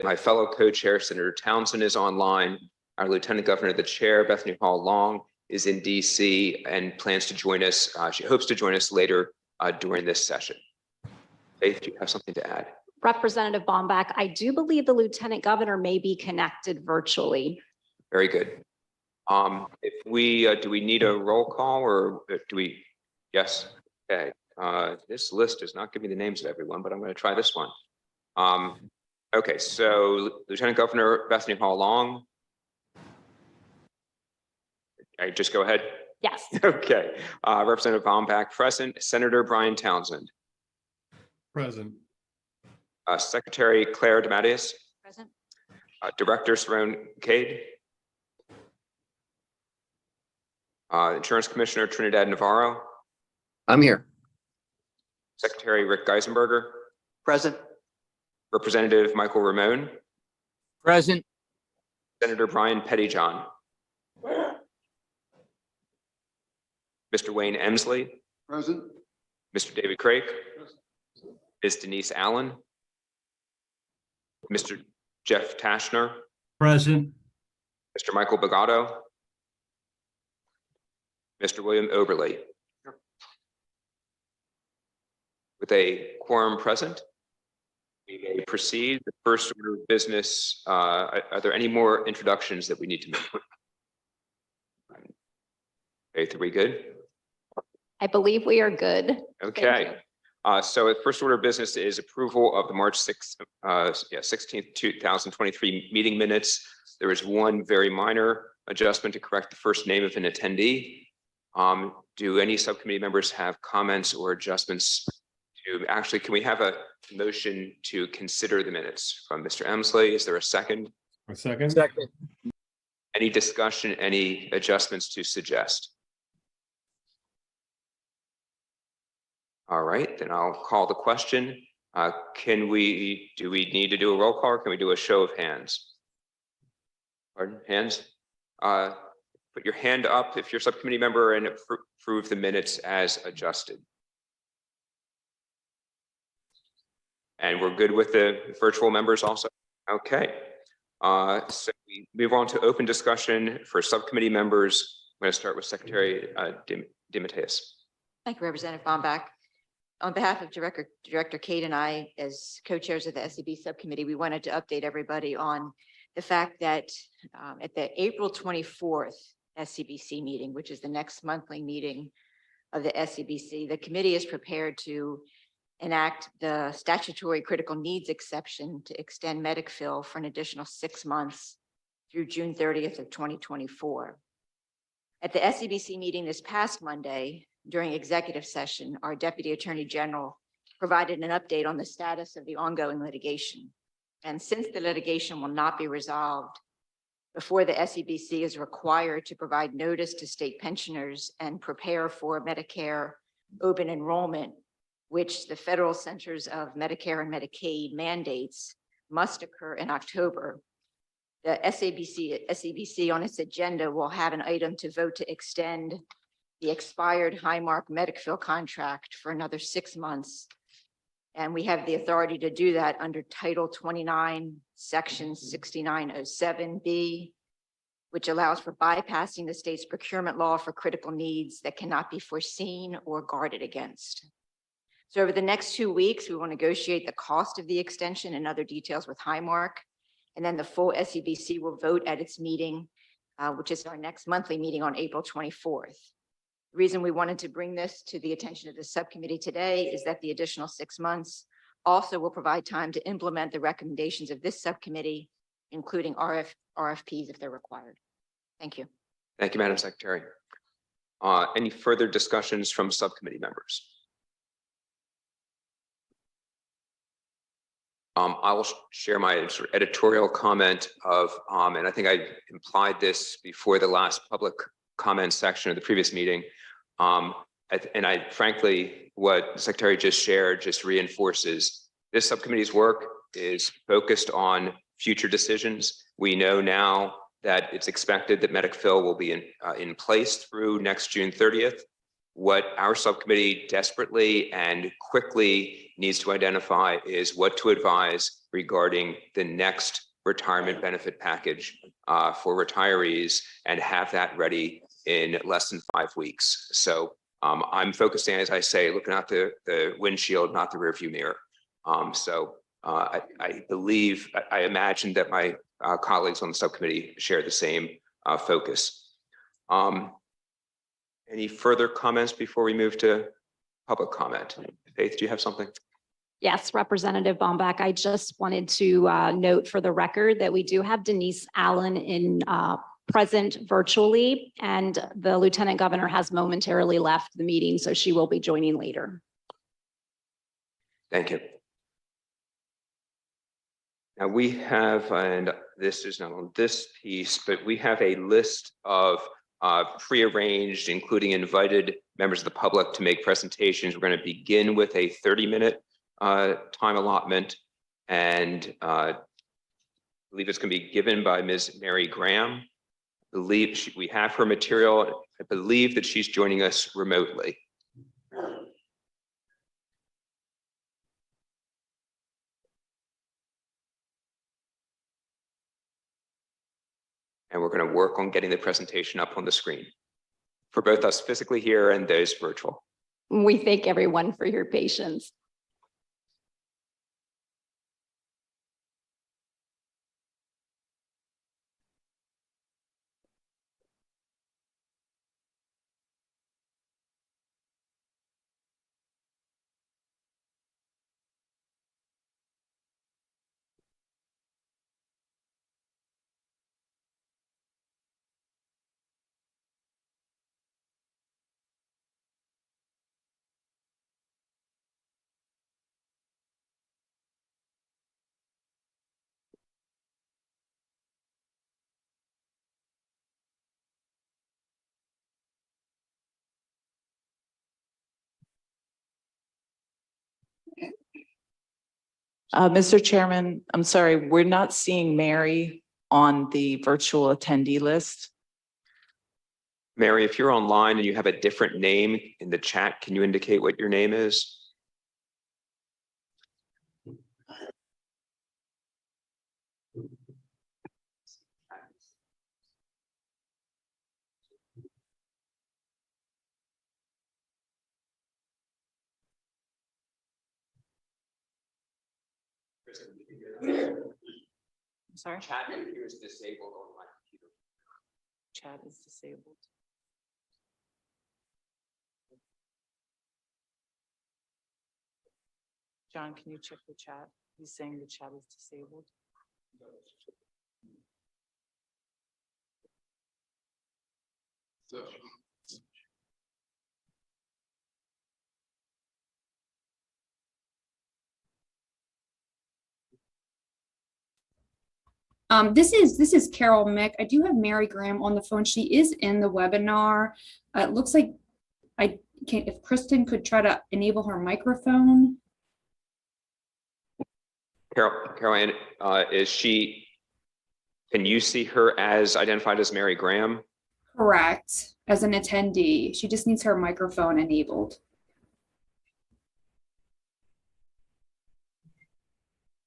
My fellow co-chair, Senator Townsend, is online. Our Lieutenant Governor, the Chair, Bethany Hall Long, is in DC and plans to join us. She hopes to join us later during this session. Faith, do you have something to add? Representative Bomback, I do believe the Lieutenant Governor may be connected virtually. Very good. If we do we need a roll call or do we? Yes. Okay. This list does not give me the names of everyone, but I'm going to try this one. Okay, so Lieutenant Governor Bethany Hall Long. I just go ahead. Yes. Okay. Representative Bomback present. Senator Brian Townsend. Present. Secretary Claire DeMatteis. Present. Director Saron Cade. Insurance Commissioner Trinidad Navarro. I'm here. Secretary Rick Geisenberger. Present. Representative Michael Ramon. Present. Senator Brian Pettyjohn. Mr. Wayne Emsley. Present. Mr. David Craig. Ms. Denise Allen. Mr. Jeff Tashner. Present. Mr. Michael Bagato. Mr. William Oberle. With a quorum present, we may proceed. The first order of business, are there any more introductions that we need to make? Faith, are we good? I believe we are good. Okay. So the first order of business is approval of the March 16th, 2023 meeting minutes. There is one very minor adjustment to correct the first name of an attendee. Do any subcommittee members have comments or adjustments to actually, can we have a motion to consider the minutes from Mr. Emsley? Is there a second? A second. Second. Any discussion, any adjustments to suggest? All right, then I'll call the question. Do we need to do a roll call or can we do a show of hands? Pardon, hands? Put your hand up if you're a subcommittee member and approve the minutes as adjusted. And we're good with the virtual members also? Okay. So we move on to open discussion for subcommittee members. I'm going to start with Secretary DeMatteis. Thank you, Representative Bomback. On behalf of Director Cade and I, as co-chairs of the SEB subcommittee, we wanted to update everybody on the fact that at the April 24th SEBC meeting, which is the next monthly meeting of the SEBC, the committee is prepared to enact the statutory critical needs exception to extend Medic-Fill for an additional 6 months through June 30th of 2024. At the SEBC meeting this past Monday, during executive session, our Deputy Attorney General provided an update on the status of the ongoing litigation. And since the litigation will not be resolved before the SEBC is required to provide notice to state pensioners and prepare for Medicare open enrollment, which the Federal Centers of Medicare and Medicaid mandates must occur in October, the SEBC on its agenda will have an item to vote to extend the expired Highmark Medic-Fill contract for another 6 months. And we have the authority to do that under Title 29, Section 6907B, which allows for bypassing the state's procurement law for critical needs that cannot be foreseen or guarded against. So over the next 2 weeks, we will negotiate the cost of the extension and other details with Highmark. And then the full SEBC will vote at its meeting, which is our next monthly meeting on April 24th. The reason we wanted to bring this to the attention of the subcommittee today is that the additional 6 months also will provide time to implement the recommendations of this subcommittee, including RFPs if they're required. Thank you. Thank you, Madam Secretary. Any further discussions from subcommittee members? I will share my sort of editorial comment of, and I think I implied this before the last public comment section of the previous meeting. And I frankly, what the Secretary just shared just reinforces this subcommittee's work is focused on future decisions. We know now that it's expected that Medic-Fill will be in place through next June 30th. What our subcommittee desperately and quickly needs to identify is what to advise regarding the next retirement benefit package for retirees and have that ready in less than 5 weeks. So I'm focusing, as I say, looking out the windshield, not the rearview mirror. I believe, I imagine that my colleagues on the subcommittee share the same focus. Any further comments before we move to public comment? Faith, do you have something? Yes, Representative Bomback, I just wanted to note for the record that we do have Denise Allen in present virtually, and the Lieutenant Governor has momentarily left the meeting, so she will be joining later. Thank you. Now we have, and this is not on this piece, but we have a list of prearranged, including invited members of the public to make presentations. We're going to begin with a 30-minute time allotment, and I believe it's going to be given by Ms. Mary Graham. I believe we have her material. I believe that she's joining us remotely. And we're going to work on getting the presentation up on the screen for both us physically here and those virtual. We thank everyone for your patience. Mr. Chairman, I'm sorry, we're not seeing Mary on the virtual attendee list. Mary, if you're online and you have a different name in the chat, can you indicate what your name is? I'm sorry, Chat here is disabled on my computer. chat is disabled. John, can you check the chat? He's saying the chat is disabled. This is Carol Mick. I do have Mary Graham on the phone. She is in the webinar. It looks like if Kristen could try to enable her microphone. Caroline, can you see her as identified as Mary Graham? Correct. As an attendee, she just needs her microphone enabled.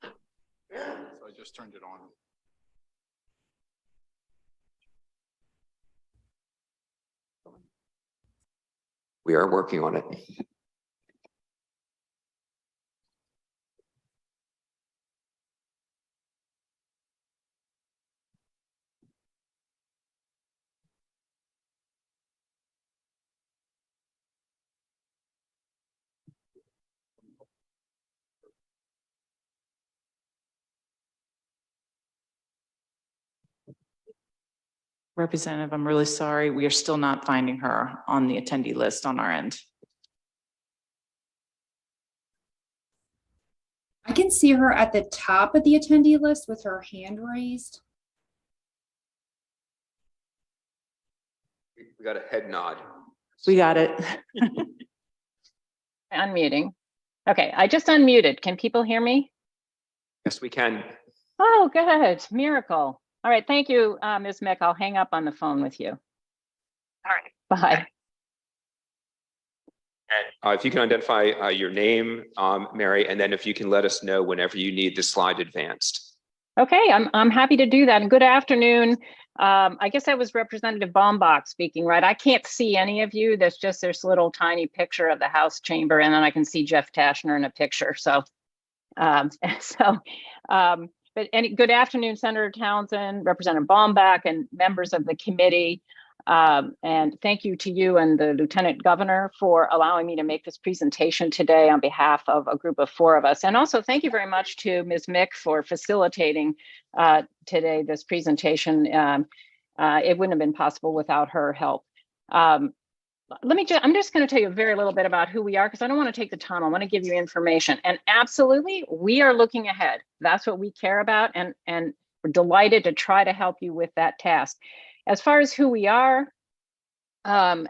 So I just turned it on. We are working on it. Representative, I'm really sorry. We are still not finding her on the attendee list on our end. I can see her at the top of the attendee list with her hand raised. We got a head nod. We got it. Unmuting. Okay, I just unmuted. Can people hear me? Yes, we can. Oh, good. Miracle. All right. Thank you, Ms. Mick. I'll hang up on the phone with you. All right. Bye. If you can identify your name, Mary, and then if you can let us know whenever you need the slide advanced. Okay, I'm happy to do that. And good afternoon. I guess that was Representative Baumbach speaking, right? I can't see any of you. There's just this little tiny picture of the House chamber, and then I can see Jeff Tashner in a picture. So, good afternoon, Senator Townsend, Representative Baumbach, and members of the committee. And thank you to you and the Lieutenant Governor for allowing me to make this presentation today on behalf of a group of 4 of us. And also thank you very much to Ms. Mick for facilitating today this presentation. It wouldn't have been possible without her help. I'm just going to tell you a very little bit about who we are because I don't want to take the time. I want to give you information. And absolutely, we are looking ahead. That's what we care about. And we're delighted to try to help you with that task. As far as who we are, Bob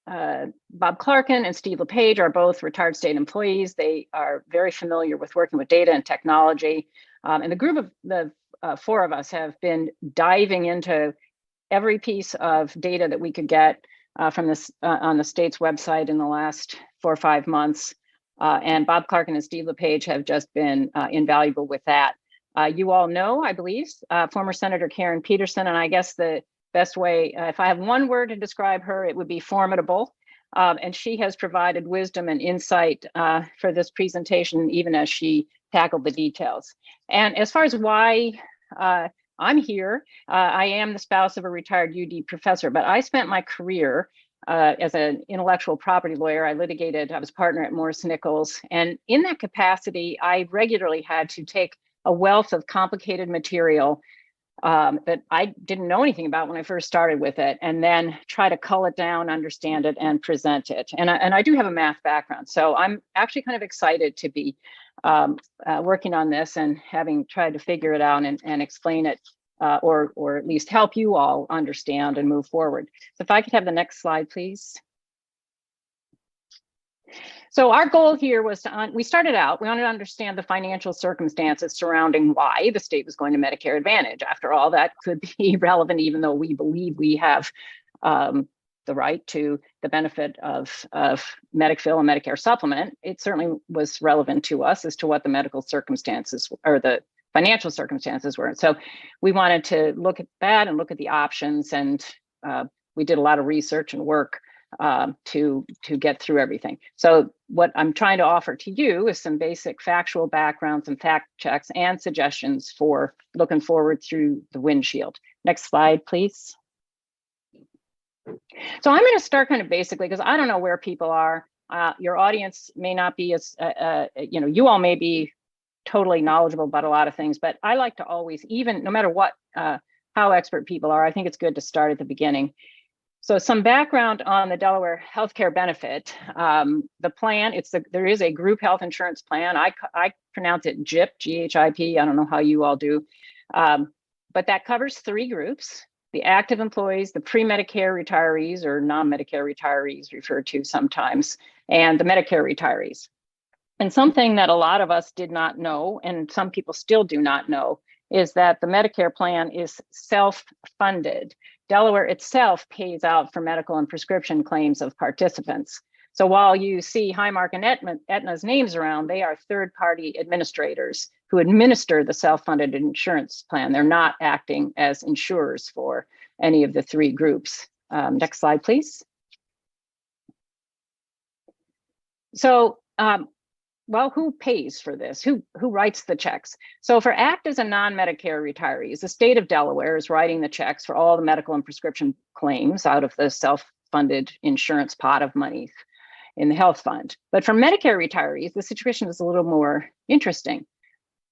Clarkin and Steve LePage are both retired state employees. They are very familiar with working with data and technology. And the group of the 4 of us have been diving into every piece of data that we could get from this on the state's website in the last 4 or 5 months. And Bob Clarkin and Steve LePage have just been invaluable with that. You all know, I believe, former Senator Karen Peterson, and I guess the best way, if I have one word to describe her, it would be formidable. And she has provided wisdom and insight for this presentation, even as she tackled the details. And as far as why I'm here, I am the spouse of a retired UD professor, but I spent my career as an intellectual property lawyer. I was partner at Morris Nichols. And in that capacity, I regularly had to take a wealth of complicated material that I didn't know anything about when I first started with it, and then try to cull it down, understand it, and present it. And I do have a math background, so I'm actually kind of excited to be working on this and having tried to figure it out and explain it, or at least help you all understand and move forward. So if I could have the next slide, please. So our goal here was we wanted to understand the financial circumstances surrounding why the state was going to Medicare Advantage. After all, that could be relevant, even though we believe we have the right to the benefit of Medicaid and Medicare supplement. It certainly was relevant to us as to what the medical circumstances or the financial circumstances were. So we wanted to look at that and look at the options, and we did a lot of research and work to get through everything. So what I'm trying to offer to you is some basic factual backgrounds and fact checks and suggestions for looking forward through the windshield. Next slide, please. So I'm going to start kind of basically because I don't know where people are. Your audience may not be as, you all may be totally knowledgeable about a lot of things, but I like to always, even no matter what, how expert people are, I think it's good to start at the beginning. So some background on the Delaware healthcare benefit. The plan, there is a group health insurance plan. I pronounce it GIP, G-H-I-P. I don't know how you all do. But that covers 3 groups: the active employees, the pre-Medicare retirees, or non-Medicare retirees referred to sometimes, and the Medicare retirees. And something that a lot of us did not know, and some people still do not know, is that the Medicare plan is self-funded. Delaware itself pays out for medical and prescription claims of participants. So while you see Highmark and Aetna's names around, they are third-party administrators who administer the self-funded insurance plan. They're not acting as insurers for any of the 3 groups. Next slide, please. So, well, who pays for this? Who writes the checks? So for active and non-Medicare retirees, the state of Delaware is writing the checks for all the medical and prescription claims out of the self-funded insurance pot of money in the health fund. But for Medicare retirees, the situation is a little more interesting.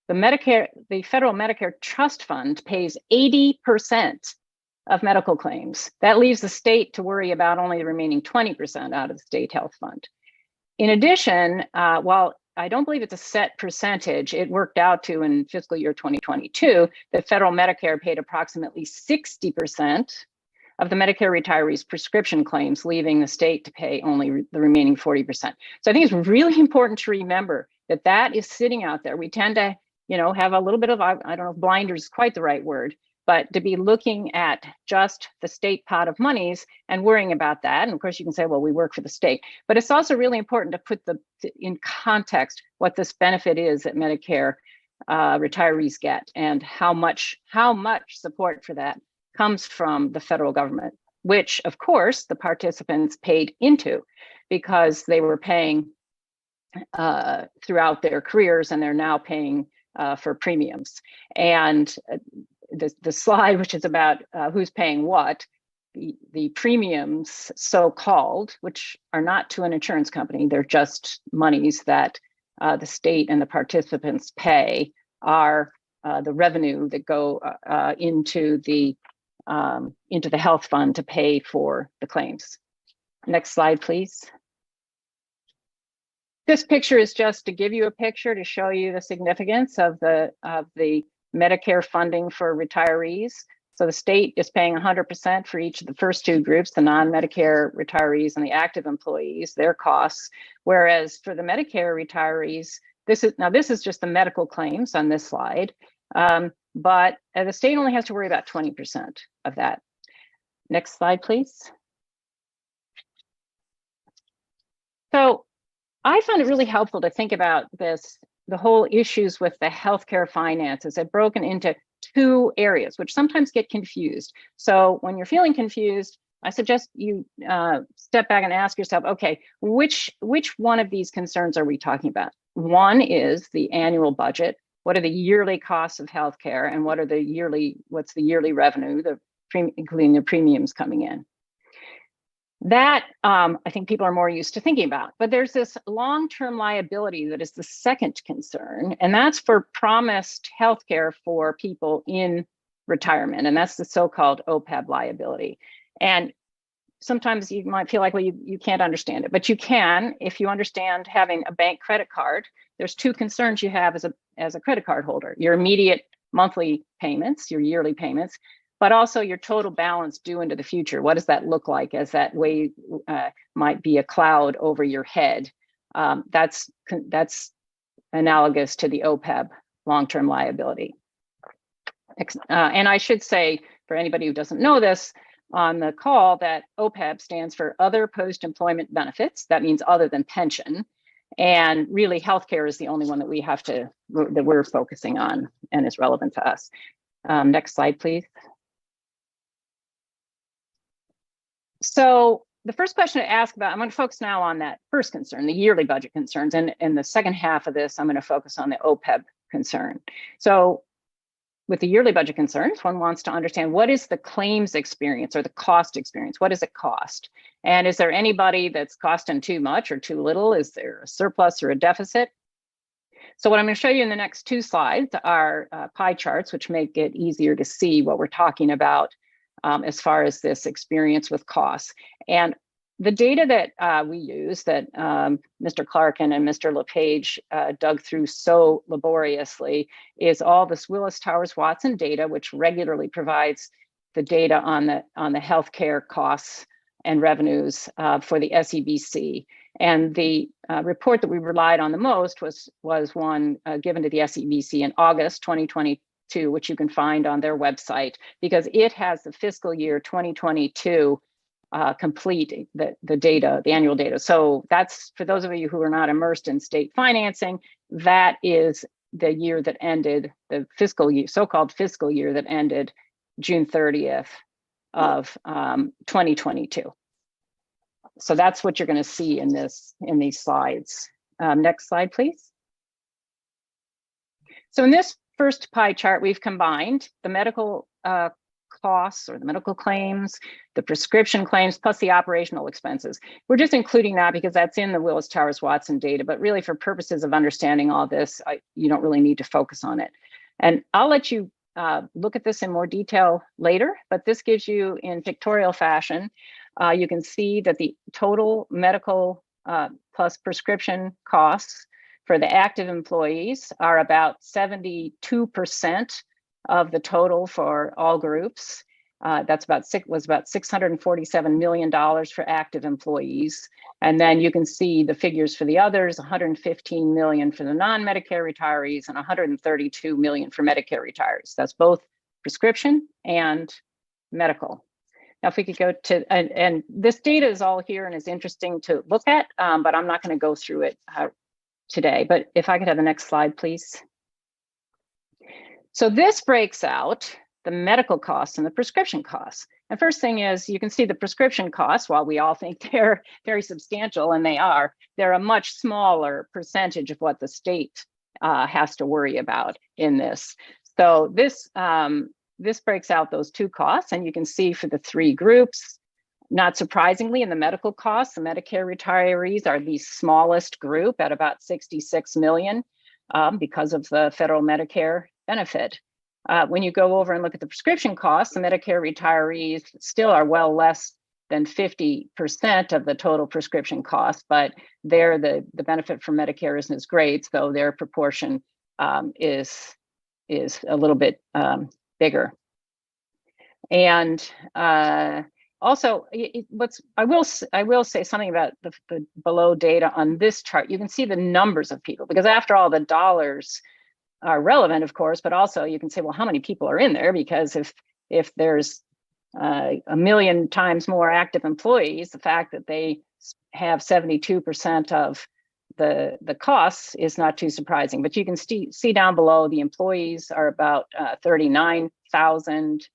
The federal Medicare trust fund pays 80% of medical claims. That leaves the state to worry about only the remaining 20% out of the state health fund. In addition, while I don't believe it's a set percentage, it worked out to in fiscal year 2022, that federal Medicare paid approximately 60% of the Medicare retirees' prescription claims, leaving the state to pay only the remaining 40%. So I think it's really important to remember that that is sitting out there. We tend to, have a little bit of, I don't know if blinder is quite the right word, But to be looking at just the state pot of monies and worrying about that, and of course you can say, well, we work for the state, but it's also really important to put in context what this benefit is that Medicare retirees get and how much support for that comes from the federal government, which of course the participants paid into because they were paying throughout their careers, and they're now paying for premiums. And the slide, which is about who's paying what, the premiums, so-called, which are not to an insurance company, they're just monies that the state and the participants pay, are the revenue that go into the health fund to pay for the claims. Next slide, please. This picture is just to give you a picture to show you the significance of the Medicare funding for retirees. So the state is paying 100% for each of the first two groups, the non-Medicare retirees and the active employees, their costs. Whereas for the Medicare retirees, this is just the medical claims on this slide, but the state only has to worry about 20% of that. Next slide, please. So I found it really helpful to think about the whole issues with the healthcare finances. I've broken into two areas, which sometimes get confused. So when you're feeling confused, I suggest you step back and ask yourself, okay, which one of these concerns are we talking about? One is the annual budget. What are the yearly costs of healthcare, and what's the yearly revenue, including the premiums coming in? That I think people are more used to thinking about. But there's this long-term liability that is the second concern, and that's for promised healthcare for people in retirement, and that's the so-called OPEB liability. And sometimes you might feel like, well, you can't understand it, but you can if you understand having a bank credit card. There's two concerns you have as a credit card holder: your immediate monthly payments, your yearly payments, but also your total balance due into the future. What does that look like as that way might be a cloud over your head? That's analogous to the OPEB, long-term liability. And I should say, for anybody who doesn't know this on the call, that OPEB stands for Other Post-Employment Benefits. That means other than pension. And really, healthcare is the only one that we're focusing on and is relevant to us. Next slide, please. So the first question to ask about, I'm going to focus now on that first concern, the yearly budget concerns. And in the second half of this, I'm going to focus on the OPEB concern. So with the yearly budget concerns, one wants to understand, what is the claims experience or the cost experience? What does it cost? And is there anybody that's costing too much or too little? Is there a surplus or a deficit? So what I'm going to show you in the next two slides are pie charts, which make it easier to see what we're talking about as far as this experience with costs. And the data that we use, that Mr. Clarkin and Mr. LePage dug through so laboriously, is all this Willis Towers Watson data, which regularly provides the data on the healthcare costs and revenues for the SEBC. And the report that we relied on the most was one given to the SEBC in August 2022, which you can find on their website, because it has the fiscal year 2022 complete, the data, the annual data. So that's, for those of you who are not immersed in state financing, that is the year that ended, the fiscal year, so-called fiscal year that ended June 30th of 2022. So that's what you're going to see in these slides. Next slide, please. So in this first pie chart, we've combined the medical costs or the medical claims, the prescription claims, plus the operational expenses. We're just including that because that's in the Willis Towers Watson data, but really for purposes of understanding all this, you don't really need to focus on it. And I'll let you look at this in more detail later, but this gives you, in pictorial fashion, you can see that the total medical plus prescription costs for the active employees are about 72% of the total for all groups. That's was about $647 million for active employees. And then you can see the figures for the others: 115 million for the non-Medicare retirees and 132 million for Medicare retirees. That's both prescription and medical. Now, if we could go to, and this data is all here and is interesting to look at, but I'm not going to go through it today. But if I could have the next slide, please. So this breaks out the medical costs and the prescription costs. And first thing is, you can see the prescription costs, while we all think they're very substantial, and they are, they're a much smaller percentage of what the state has to worry about in this. So this breaks out those two costs, and you can see for the three groups, not surprisingly, in the medical costs, the Medicare retirees are the smallest group at about 66 million because of the federal Medicare benefit. When you go over and look at the prescription costs, the Medicare retirees still are well less than 50% of the total prescription cost, but there the benefit from Medicare isn't as great, so their proportion is a little bit bigger. And also, I will say something about the below data on this chart. You can see the numbers of people, because after all, the dollars are relevant, of course, but also you can say, well, how many people are in there? Because if there's a million times more active employees, the fact that they have 72% of the costs is not too surprising. But you can see down below, the employees are about 39,000.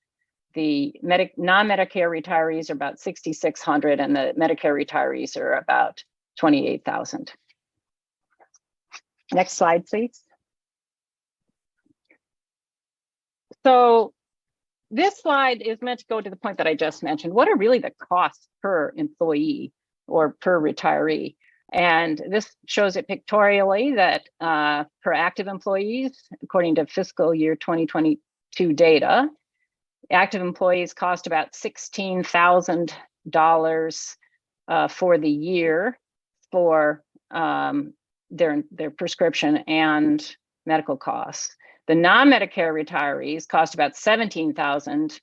The non-Medicare retirees are about 6,600, and the Medicare retirees are about 28,000. Next slide, please. So this slide is meant to go to the point that I just mentioned. What are really the costs per employee or per retiree? And this shows it pictorially that per active employees, according to fiscal year 2022 data, active employees cost about $16,000 for the year for their prescription and medical costs. The non-Medicare retirees cost about $17,000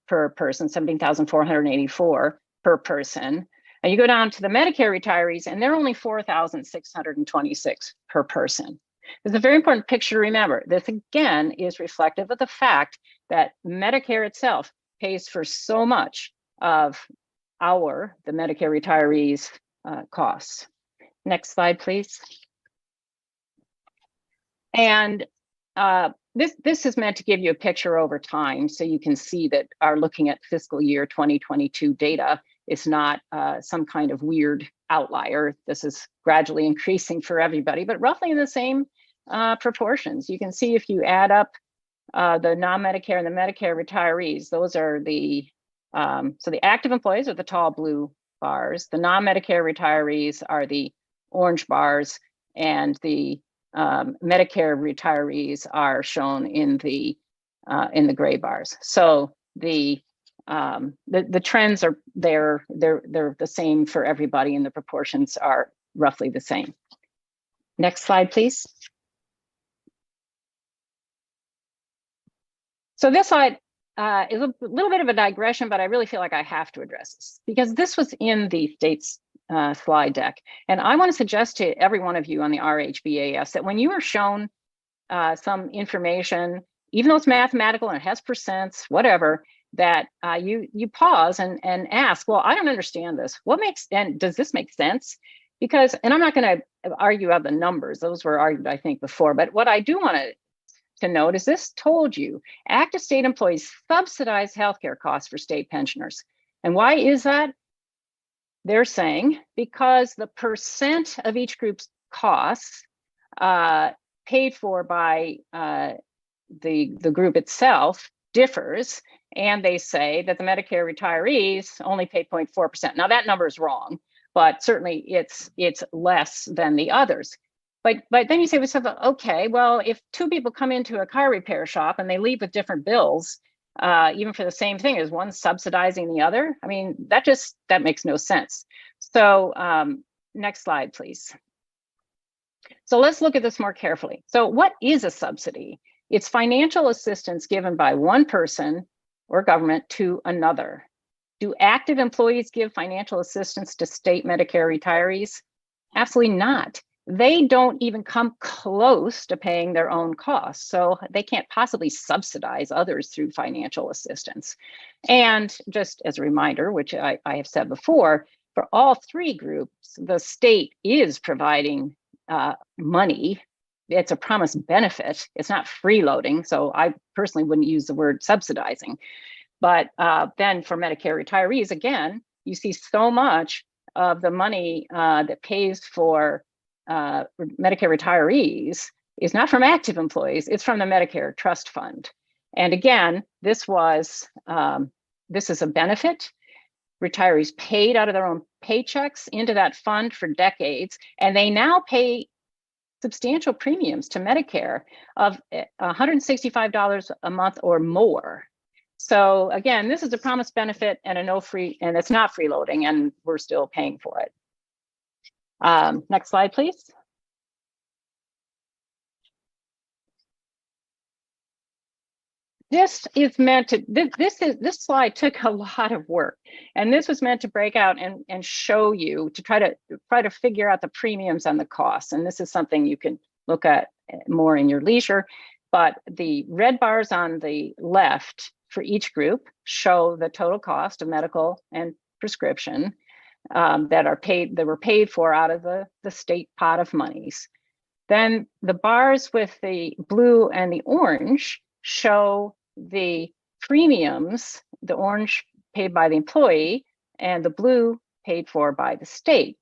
per person, $17,484 per person. And you go down to the Medicare retirees, and they're only $4,626 per person. It's a very important picture to remember. This, again, is reflective of the fact that Medicare itself pays for so much of the Medicare retirees' costs. Next slide, please. And this is meant to give you a picture over time, so you can see that our looking at fiscal year 2022 data is not some kind of weird outlier. This is gradually increasing for everybody, but roughly in the same proportions. You can see if you add up the non-Medicare and the Medicare retirees, those are so the active employees are the tall blue bars, the non-Medicare retirees are the orange bars, and the Medicare retirees are shown in the gray bars. So the trends are they're the same for everybody, and the proportions are roughly the same. Next slide, please. So this slide is a little bit of a digression, but I really feel like I have to address this because this was in the state's slide deck. And I want to suggest to every one of you on the RHBAS that when you are shown some information, even though it's mathematical and it has percents, whatever, that you pause and ask, well, I don't understand this. And does this make sense? Because, and I'm not going to argue about the numbers. Those were argued, I think, before. But what I do want to note is this told you active state employees subsidize healthcare costs for state pensioners. And why is that? They're saying because the percent of each group's costs paid for by the group itself differs. And they say that the Medicare retirees only pay 0.4%. Now that number is wrong, but certainly it's less than the others. But then you say, okay, well, if two people come into a car repair shop and they leave with different bills, even for the same thing, is one subsidizing the other? I mean, that makes no sense. So next slide, please. So let's look at this more carefully. So what is a subsidy? It's financial assistance given by one person or government to another. Do active employees give financial assistance to state Medicare retirees? Absolutely not. they don't even come close to paying their own costs. So they can't possibly subsidize others through financial assistance. And just as a reminder, which I have said before, for all three groups, the state is providing money. It's a promised benefit. It's not freeloading. So I personally wouldn't use the word subsidizing. But then for Medicare retirees, again, you see so much of the money that pays for Medicare retirees is not from active employees, it's from the Medicare Trust Fund. And again, this is a benefit. Retirees paid out of their own paychecks into that fund for decades, and they now pay substantial premiums to Medicare of $165 a month or more. So again, this is a promised benefit and and it's not freeloading, and we're still paying for it. Next slide, please. This slide took a lot of work, and this was meant to break out and show you, to try to figure out the premiums and the costs. And this is something you can look at more in your leisure. But the red bars on the left for each group show the total cost of medical and prescription that were paid for out of the state pot of monies. Then the bars with the blue and the orange show the premiums, the orange paid by the employee and the blue paid for by the state.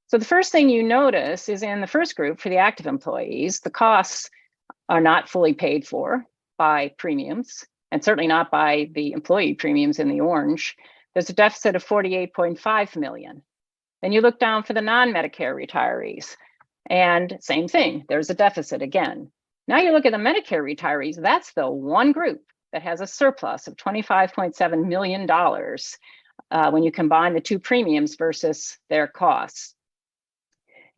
So the first thing you notice is in the first group, for the active employees, the costs are not fully paid for by premiums, and certainly not by the employee premiums in the orange. There's a deficit of $48.5 million. Then you look down for the non-Medicare retirees, and same thing, there's a deficit again. Now you look at the Medicare retirees, that's the one group that has a surplus of $25.7 million when you combine the two premiums versus their costs.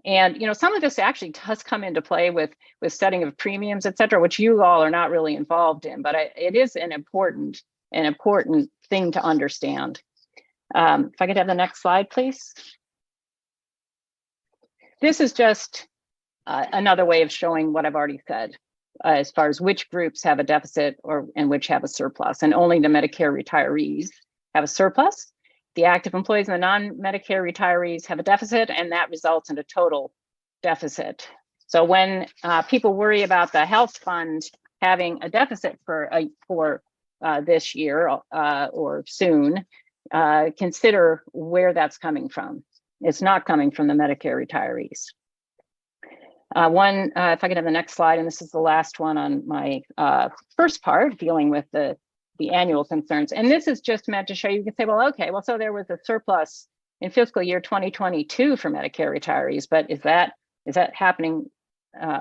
And some of this actually does come into play with setting of premiums, et cetera, which you all are not really involved in, but it is an important thing to understand. If I could have the next slide, please. This is just another way of showing what I've already said, as far as which groups have a deficit and which have a surplus. And only the Medicare retirees have a surplus. The active employees and the non-Medicare retirees have a deficit, and that results in a total deficit. So when people worry about the health fund having a deficit for this year or soon, consider where that's coming from. It's not coming from the Medicare retirees. If I could have the next slide, and this is the last one on my first part, dealing with the annual concerns. And this is just meant to show you can say, well, okay, well, so there was a surplus in fiscal year 2022 for Medicare retirees, but is that happening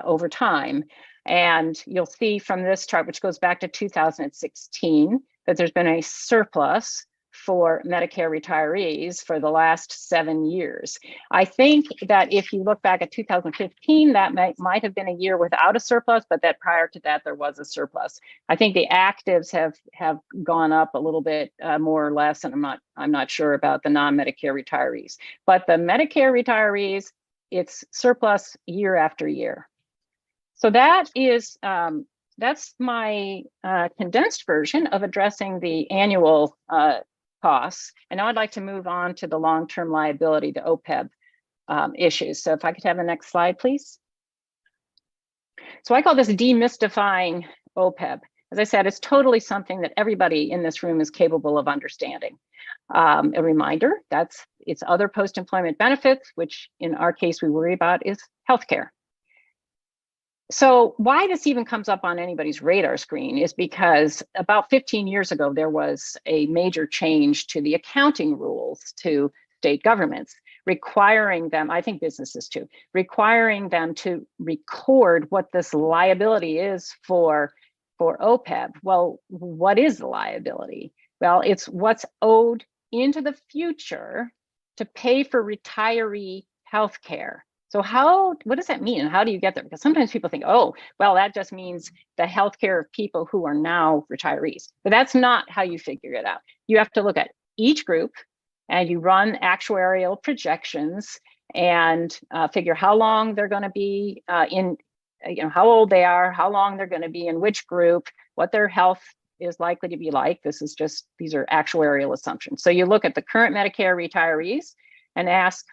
over time? And you'll see from this chart, which goes back to 2016, that there's been a surplus for Medicare retirees for the last 7 years. I think that if you look back at 2015, that might have been a year without a surplus, but that prior to that, there was a surplus. I think the actives have gone up a little bit more or less, and I'm not sure about the non-Medicare retirees. But the Medicare retirees, it's surplus year after year. So that is that's my condensed version of addressing the annual costs. And now I'd like to move on to the long-term liability, the OPEB issues. So if I could have the next slide, please. So I call this demystifying OPEB. As I said, it's totally something that everybody in this room is capable of understanding. A reminder, it's other post-employment benefits, which in our case we worry about is healthcare. So why this even comes up on anybody's radar screen is because about 15 years ago, there was a major change to the accounting rules to state governments, requiring them, I think businesses too, requiring them to record what this liability is for OPEB. Well, what is the liability? Well, it's what's owed into the future to pay for retiree healthcare. So what does that mean? And how do you get there? Because sometimes people think, oh, well, that just means the healthcare of people who are now retirees. But that's not how you figure it out. You have to look at each group and you run actuarial projections and figure how long they're going to be how old they are, how long they're going to be in which group, what their health is likely to be like. These are actuarial assumptions. So you look at the current Medicare retirees and ask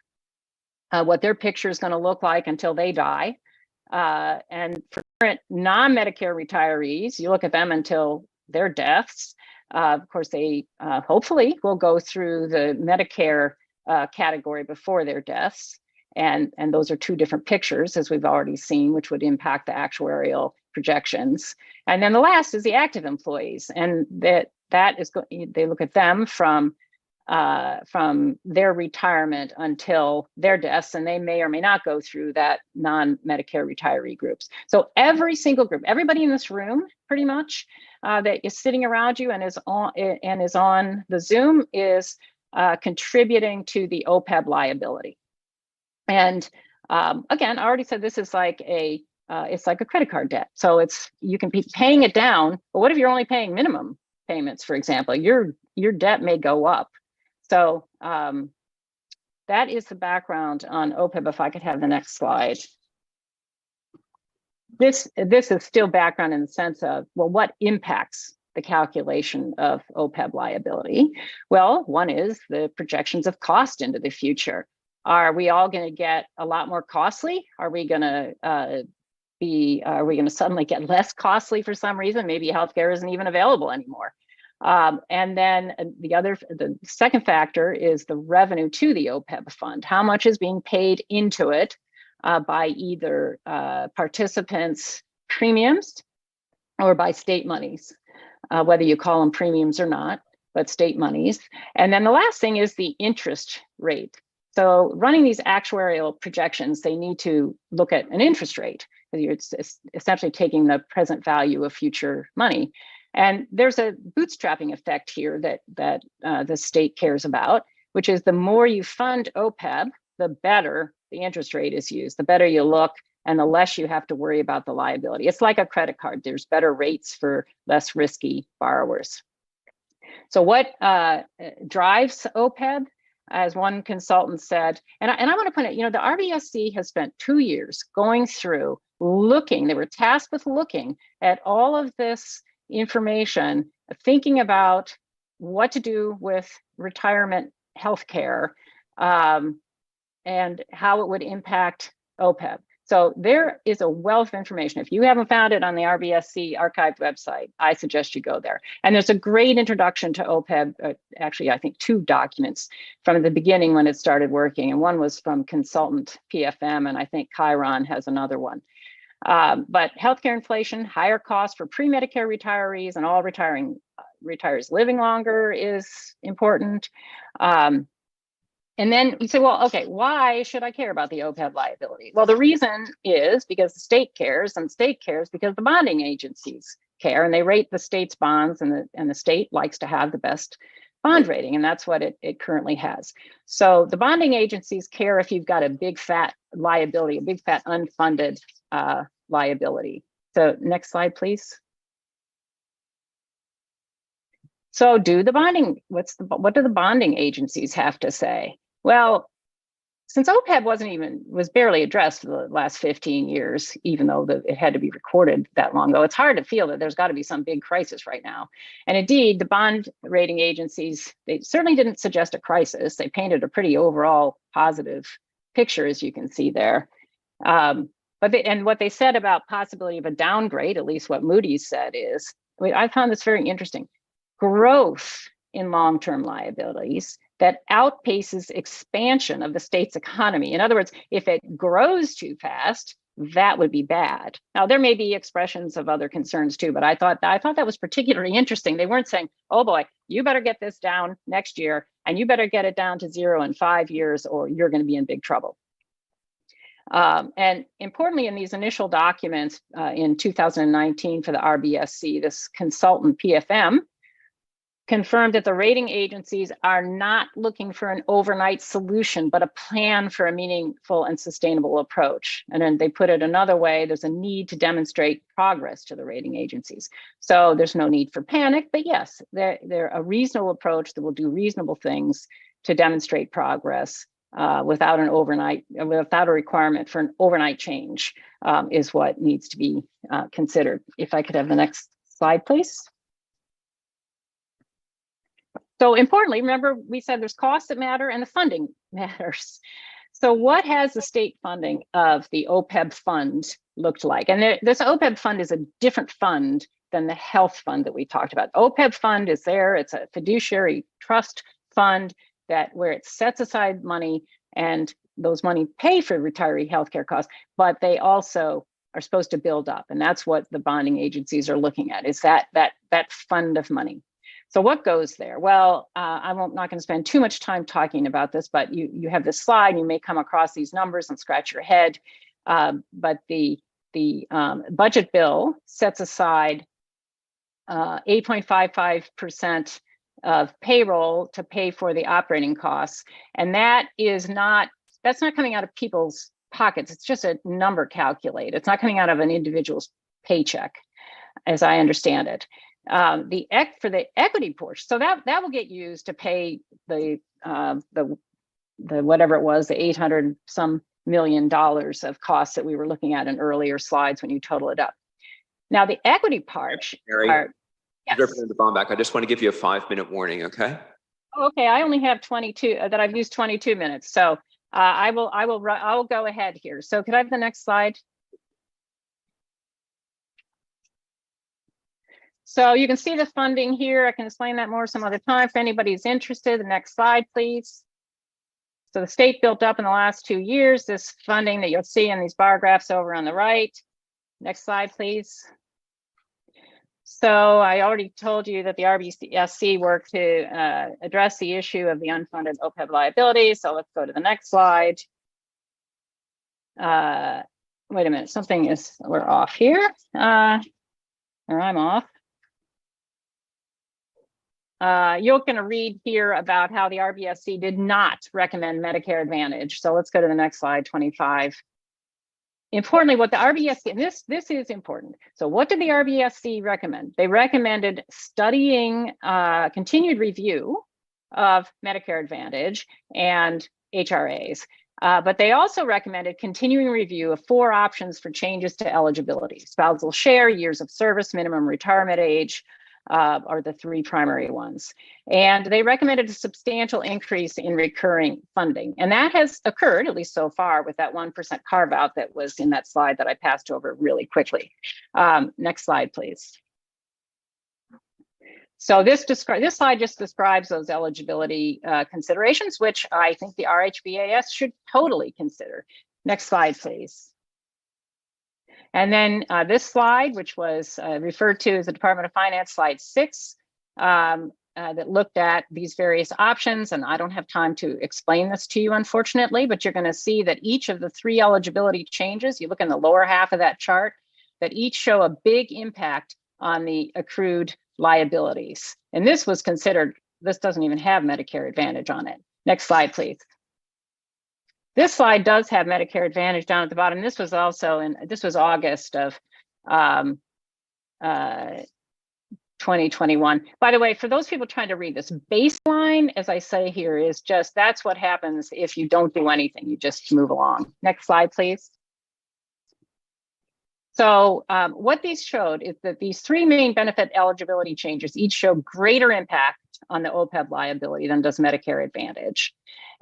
what their picture is going to look like until they die. And for current non-Medicare retirees, you look at them until their deaths. Of course, they hopefully will go through the Medicare category before their deaths. And those are two different pictures, as we've already seen, which would impact the actuarial projections. And then the last is the active employees. And they look at them from their retirement until their deaths, and they may or may not go through that non-Medicare retiree groups. So every single group, everybody in this room, pretty much, that is sitting around you and is on the Zoom is contributing to the OPEB liability. And again, I already said this is like it's like a credit card debt. So you can be paying it down, but what if you're only paying minimum payments, for example? Your debt may go up. So that is the background on OPEB. If I could have the next slide. This is still background in the sense of, well, what impacts the calculation of OPEB liability? Well, one is the projections of cost into the future. Are we all going to get a lot more costly? Are we going to suddenly get less costly for some reason? Maybe healthcare isn't even available anymore. And then the second factor is the revenue to the OPEB fund. How much is being paid into it by either participants' premiums or by state monies, whether you call them premiums or not, but state monies. And then the last thing is the interest rate. So running these actuarial projections, they need to look at an interest rate, because you're essentially taking the present value of future money. And there's a bootstrapping effect here that the state cares about, which is the more you fund OPEB, the better the interest rate is used, the better you look, and the less you have to worry about the liability. It's like a credit card. There's better rates for less risky borrowers. So what drives OPEB? As one consultant said, and I want to point out, the RBSC has spent 2 years going through looking, they were tasked with looking at all of this information, thinking about what to do with retirement healthcare and how it would impact OPEB. So there is a wealth of information. If you haven't found it on the RBSC archived website, I suggest you go there. And there's a great introduction to OPEB, actually, I think 2 documents from the beginning when it started working. And one was from consultant PFM, and I think Chiron has another one. But healthcare inflation, higher costs for pre-Medicare retirees and all retirees living longer is important. And then you say, well, okay, why should I care about the OPEB liability? Well, the reason is because the state cares, and the state cares because the bonding agencies care, and they rate the state's bonds, and the state likes to have the best bond rating, and that's what it currently has. So the bonding agencies care if you've got a big fat liability, a big fat unfunded liability. So next slide, please. So what do the bonding agencies have to say? Well, since OPEB was barely addressed for the last 15 years, even though it had to be recorded that long ago, it's hard to feel that there's got to be some big crisis right now. And indeed, the bond rating agencies, they certainly didn't suggest a crisis. They painted a pretty overall positive picture, as you can see there. But what they said about possibility of a downgrade, at least what Moody's said is, I found this very interesting. Growth in long-term liabilities that outpaces expansion of the state's economy. In other words, if it grows too fast, that would be bad. Now, there may be expressions of other concerns too, but I thought that was particularly interesting. They weren't saying, oh boy, you better get this down next year, and you better get it down to 0 in 5 years, or you're going to be in big trouble. And importantly, in these initial documents in 2019 for the RBSC, this consultant PFM confirmed that the rating agencies are not looking for an overnight solution, but a plan for a meaningful and sustainable approach. And then they put it another way, there's a need to demonstrate progress to the rating agencies. So there's no need for panic, but yes, they're a reasonable approach that will do reasonable things to demonstrate progress without a requirement for an overnight change is what needs to be considered. If I could have the next slide, please. So importantly, remember we said there's costs that matter and the funding matters. So what has the state funding of the OPEB fund looked like? And this OPEB fund is a different fund than the health fund that we talked about. OPEB fund is there. It's a fiduciary trust fund where it sets aside money, and those money pay for retiree healthcare costs, but they also are supposed to build up. And that's what the bonding agencies are looking at, is that fund of money. So what goes there? Well, I'm not going to spend too much time talking about this, but you have this slide, and you may come across these numbers and scratch your head. But the budget bill sets aside 8.55% of payroll to pay for the operating costs, and that's not coming out of people's pockets. It's just a number calculated. It's not coming out of an individual's paycheck, as I understand it. For the equity portion, so that will get used to pay the whatever it was, the 800 some million dollars of costs that we were looking at in earlier slides when you total it up. Now the equity part. Mary, yes. Representative Bomback, I just want to give you a 5-minute warning, okay? Okay, I only have 22 that I've used 22 minutes, so I'll go ahead here. So could I have the next slide? So you can see the funding here. I can explain that more some other time if anybody's interested. The next slide, please. So the state built up in the last 2 years this funding that you'll see in these bar graphs over on the right. Next slide, please. So I already told you that the RBSC worked to address the issue of the unfunded OPEB liability. So let's go to the next slide. Wait a minute, we're off here. Or I'm off. You're going to read here about how the RBSC did not recommend Medicare Advantage. So let's go to the next slide, 25. Importantly, what the RBSC, and this is important. So what did the RBSC recommend? They recommended studying continued review of Medicare Advantage and HRAs. But they also recommended continuing review of 4 options for changes to eligibility: spousal share, years of service, minimum retirement age, are the 3 primary ones. And they recommended a substantial increase in recurring funding. And that has occurred, at least so far, with that 1% carve out that was in that slide that I passed over really quickly. Next slide, please. So this slide just describes those eligibility considerations, which I think the RHBAS should totally consider. Next slide, please. And then this slide, which was referred to as the Department of Finance, slide 6, that looked at these various options. And I don't have time to explain this to you, unfortunately, but you're going to see that each of the 3 eligibility changes, you look in the lower half of that chart, that each show a big impact on the accrued liabilities. And this was considered, this doesn't even have Medicare Advantage on it. Next slide, please. This slide does have Medicare Advantage down at the bottom. This was also this was August of 2021. By the way, for those people trying to read this, baseline, as I say here, is just, that's what happens if you don't do anything, you just move along. Next slide, please. So what these showed is that these 3 main benefit eligibility changes each show greater impact on the OPEB liability than does Medicare Advantage.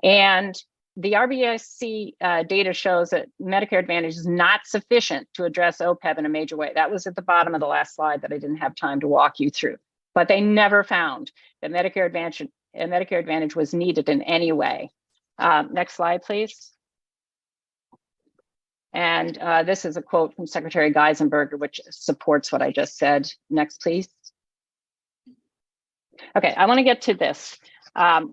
And the RBSC data shows that Medicare Advantage is not sufficient to address OPEB in a major way. That was at the bottom of the last slide that I didn't have time to walk you through. But they never found that Medicare Advantage was needed in any way. Next slide, please. And this is a quote from Secretary Geisenberger, which supports what I just said. Next, please. Okay, I want to get to this.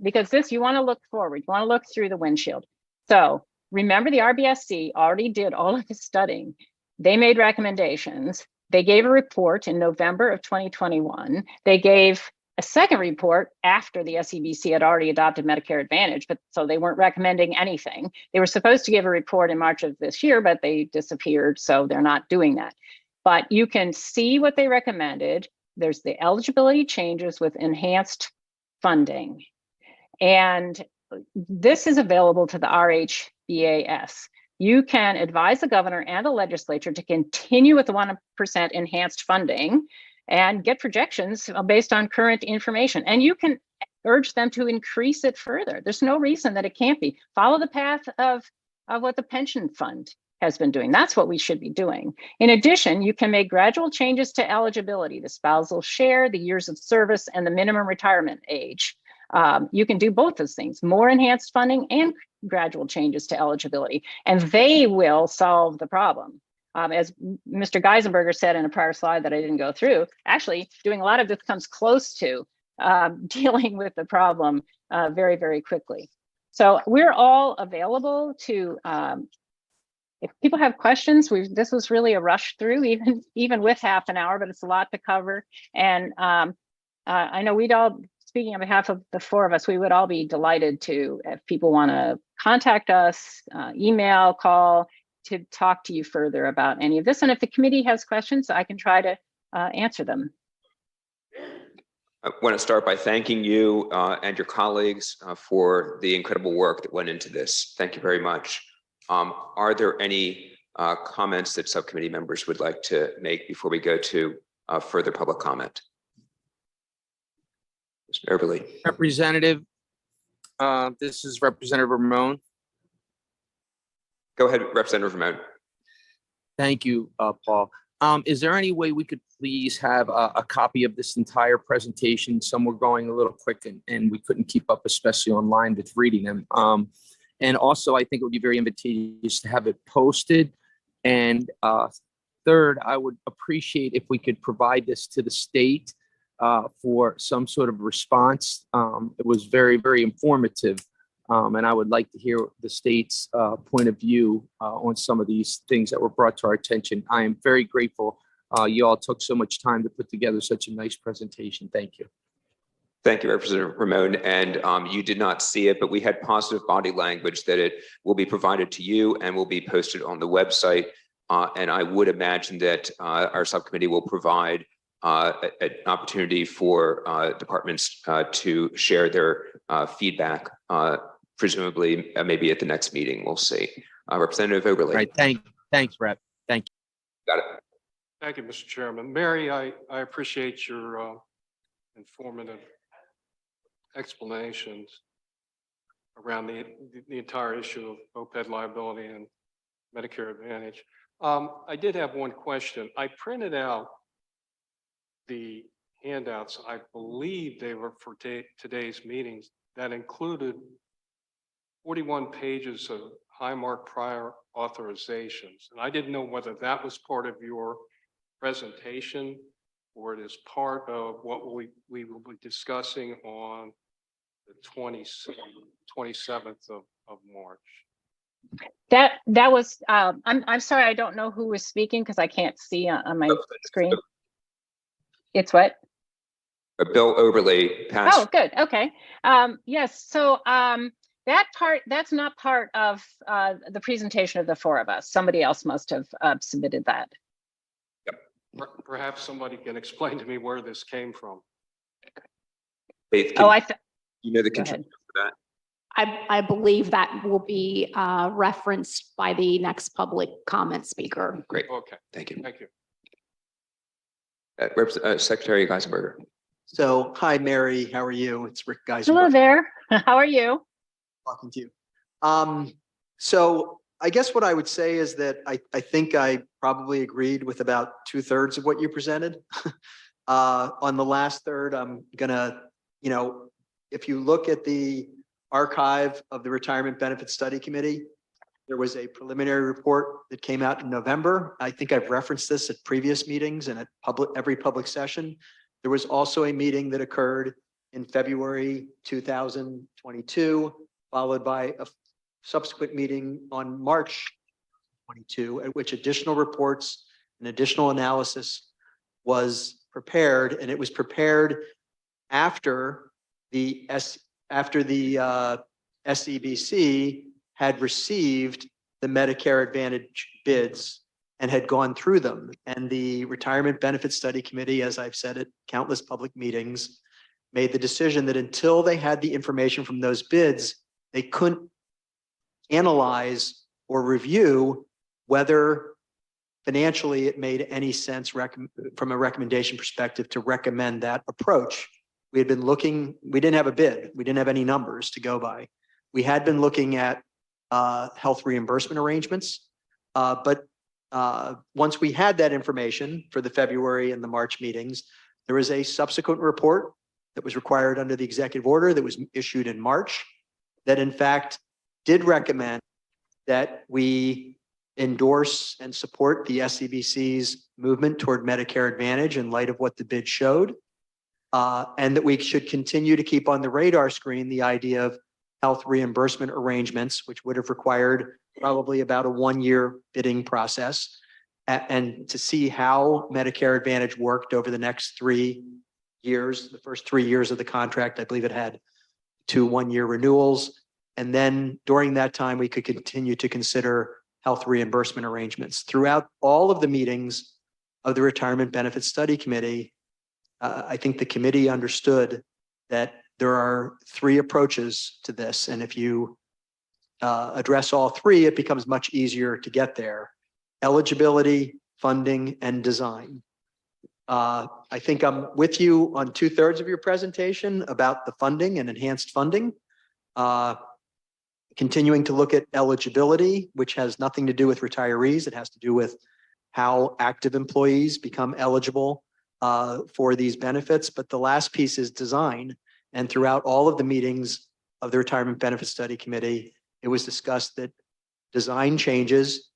Because you want to look forward, you want to look through the windshield. So remember, the RBSC already did all of the studying. They made recommendations. They gave a report in November of 2021. They gave a second report after the SEBC had already adopted Medicare Advantage, but so they weren't recommending anything. They were supposed to give a report in March of this year, but they disappeared, so they're not doing that. But you can see what they recommended. There's the eligibility changes with enhanced funding. And this is available to the RHBAS. You can advise the governor and the legislature to continue with the 1% enhanced funding and get projections based on current information. And you can urge them to increase it further. There's no reason that it can't be. Follow the path of what the pension fund has been doing. That's what we should be doing. In addition, you can make gradual changes to eligibility, the spousal share, the years of service, and the minimum retirement age. You can do both those things, more enhanced funding and gradual changes to eligibility, and they will solve the problem. As Mr. Geisenberger said in a prior slide that I didn't go through, actually doing a lot of this comes close to dealing with the problem very, very quickly. So we're all available to, if people have questions, this was really a rush through, even with half an hour, but it's a lot to cover. And I know we'd all, speaking on behalf of the four of us, we would all be delighted to, if people want to contact us, email, call, to talk to you further about any of this. And if the committee has questions, I can try to answer them. I want to start by thanking you and your colleagues for the incredible work that went into this. Thank you very much. Are there any comments that subcommittee members would like to make before we go to further public comment? Mr. Overly. Representative, this is Representative Ramon. Go ahead, Representative Ramon. Thank you, Paul. Is there any way we could please have a copy of this entire presentation? Some were going a little quick and we couldn't keep up, especially online with reading them. And also, I think it would be very advantageous to have it posted. And third, I would appreciate if we could provide this to the state for some sort of response. It was very, very informative. And I would like to hear the state's point of view on some of these things that were brought to our attention. I am very grateful you all took so much time to put together such a nice presentation. Thank you. Thank you, Representative Ramon. And you did not see it, but we had positive body language that it will be provided to you and will be posted on the website. And I would imagine that our subcommittee will provide an opportunity for departments to share their feedback, presumably maybe at the next meeting. We'll see. Representative Oberle. Right. Thanks, Rep. Thank you. Got it. Thank you, Mr. Chairman. Mary, I appreciate your informative explanations around the entire issue of OPEB liability and Medicare Advantage. I did have one question. I printed out the handouts. I believe they were for today's meetings that included 41 pages of Highmark prior authorizations. And I didn't know whether that was part of your presentation or it is part of what we will be discussing on the 27th of March. That was, I'm sorry, I don't know who was speaking because I can't see on my screen. It's what? Bill Oberle passed. Oh, good. Okay. Yes. So that's not part of the presentation of the four of us. Somebody else must have submitted that. Perhaps somebody can explain to me where this came from. Faith, you know the contributor for that? I believe that will be referenced by the next public comment speaker. Great. Okay. Thank you. Thank you. Secretary Geisenberger. So, hi, Mary. How are you? It's Rick Geisenberger. Hello there. How are you? Talking to you. So I guess what I would say is that I think I probably agreed with about 2/3 of what you presented. On the last third, I'm gonna, if you look at the archive of the Retirement Benefit Study Committee, there was a preliminary report that came out in November. I think I've referenced this at previous meetings and at every public session. There was also a meeting that occurred in February 2022, followed by a subsequent meeting on March 22, at which additional reports and additional analysis was prepared, and it was prepared after the SEBC had received the Medicare Advantage bids and had gone through them. And the Retirement Benefit Study Committee, as I've said at countless public meetings, made the decision that until they had the information from those bids, they couldn't analyze or review whether financially it made any sense from a recommendation perspective to recommend that approach. We had been looking, we didn't have a bid. We didn't have any numbers to go by. We had been looking at health reimbursement arrangements. But once we had that information for the February and the March meetings, there was a subsequent report that was required under the executive order that was issued in March that in fact did recommend that we endorse and support the SEBC's movement toward Medicare Advantage in light of what the bid showed. And that we should continue to keep on the radar screen the idea of health reimbursement arrangements, which would have required probably about a 1-year bidding process, and to see how Medicare Advantage worked over the next 3 years, the first 3 years of the contract. I believe it had 2 1-year renewals. And then during that time, we could continue to consider health reimbursement arrangements. Throughout all of the meetings of the Retirement Benefits Study Committee, I think the committee understood that there are 3 approaches to this. And if you address all 3, it becomes much easier to get there. Eligibility, funding, and design. I think I'm with you on 2/3 of your presentation about the funding and enhanced funding. Continuing to look at eligibility, which has nothing to do with retirees. It has to do with how active employees become eligible for these benefits. But the last piece is design. And throughout all of the meetings of the Retirement Benefits Study Committee, it was discussed that design changes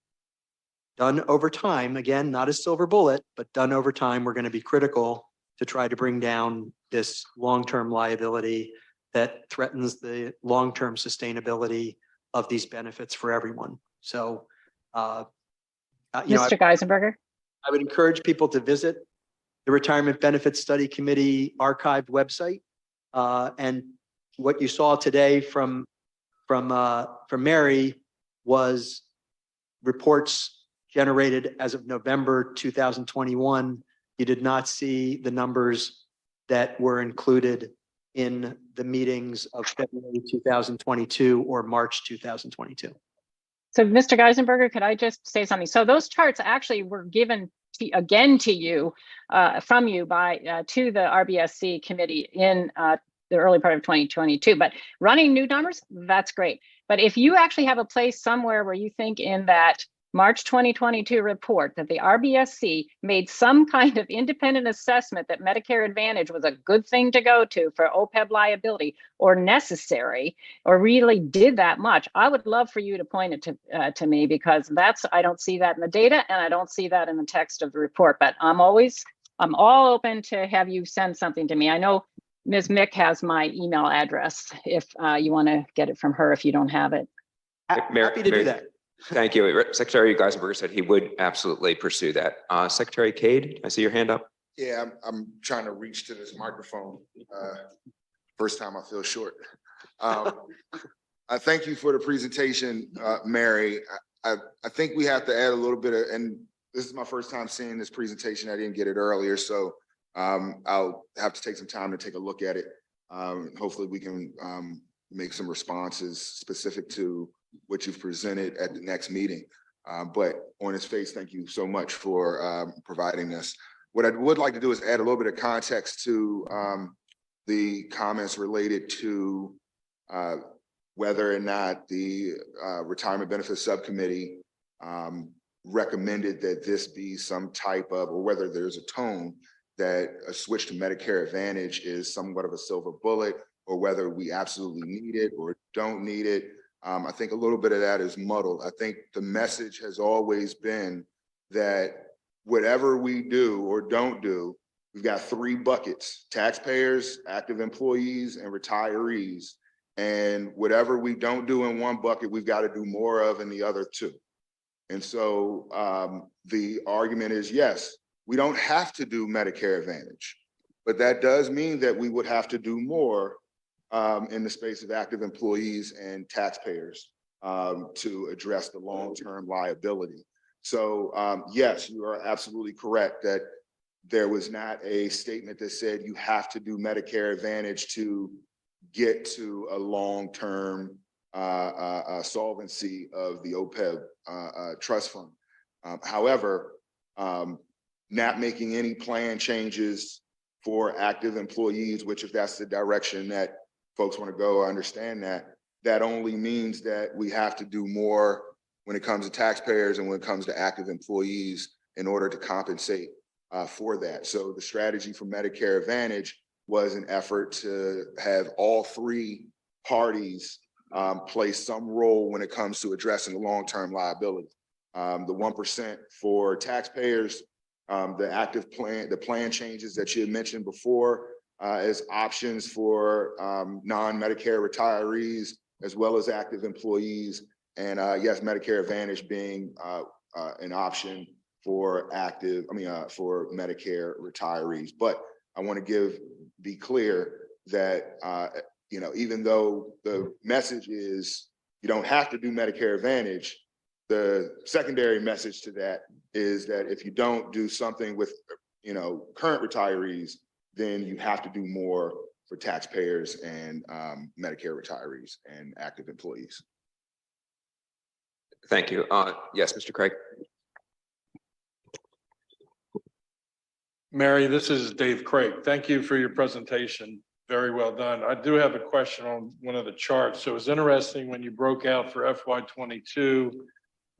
done over time, again, not a silver bullet, but done over time, we're going to be critical to try to bring down this long-term liability that threatens the long-term sustainability of these benefits for everyone. So, Mr. Geisenberger? I would encourage people to visit the Retirement Benefits Study Committee archived website. And what you saw today from Mary was reports generated as of November 2021. You did not see the numbers that were included in the meetings of February 2022 or March 2022. So Mr. Geisenberger, could I just say something? So those charts actually were given again to you from you by to the RBSC committee in the early part of 2022. But running new numbers, that's great. But if you actually have a place somewhere where you think in that March 2022 report that the RBSC made some kind of independent assessment that Medicare Advantage was a good thing to go to for OPEB liability or necessary, or really did that much, I would love for you to point it to me, because I don't see that in the data and I don't see that in the text of the report. But I'm all open to have you send something to me. I know Ms. Mick has my email address if you want to get it from her if you don't have it. Happy to do that. Thank you. Secretary Geisenberger said he would absolutely pursue that. Secretary Cade, I see your hand up. Yeah, I'm trying to reach to this microphone. First time I feel short. I thank you for the presentation, Mary. I think we have to add a little bit of, and this is my first time seeing this presentation. I didn't get it earlier, so I'll have to take some time to take a look at it. Hopefully we can make some responses specific to what you've presented at the next meeting. But on its face, thank you so much for providing this. What I would like to do is add a little bit of context to the comments related to whether or not the Retirement Benefits Subcommittee recommended that this be some type of, or whether there's a tone that a switch to Medicare Advantage is somewhat of a silver bullet, or whether we absolutely need it or don't need it. I think a little bit of that is muddled. I think the message has always been that whatever we do or don't do, we've got 3 buckets: taxpayers, active employees, and retirees. And whatever we don't do in one bucket, we've got to do more of in the other 2. And so the argument is, yes, we don't have to do Medicare Advantage, but that does mean that we would have to do more in the space of active employees and taxpayers to address the long-term liability. So yes, you are absolutely correct that there was not a statement that said you have to do Medicare Advantage to get to a long-term solvency of the OPEB trust fund. However, not making any plan changes for active employees, which if that's the direction that folks want to go, I understand that. That only means that we have to do more when it comes to taxpayers and when it comes to active employees in order to compensate for that. So the strategy for Medicare Advantage was an effort to have all three parties play some role when it comes to addressing the long-term liability. The 1% for taxpayers, the active plan, the plan changes that you had mentioned before as options for non-Medicare retirees, as well as active employees. And yes, Medicare Advantage being an option for for Medicare retirees. But I want to be clear that, even though the message is you don't have to do Medicare Advantage, the secondary message to that is that if you don't do something with, current retirees, then you have to do more for taxpayers and Medicare retirees and active employees. Thank you. Yes, Mr. Craig. Mary, this is Dave Craig. Thank you for your presentation. Very well done. I do have a question on one of the charts. So it was interesting when you broke out for FY22,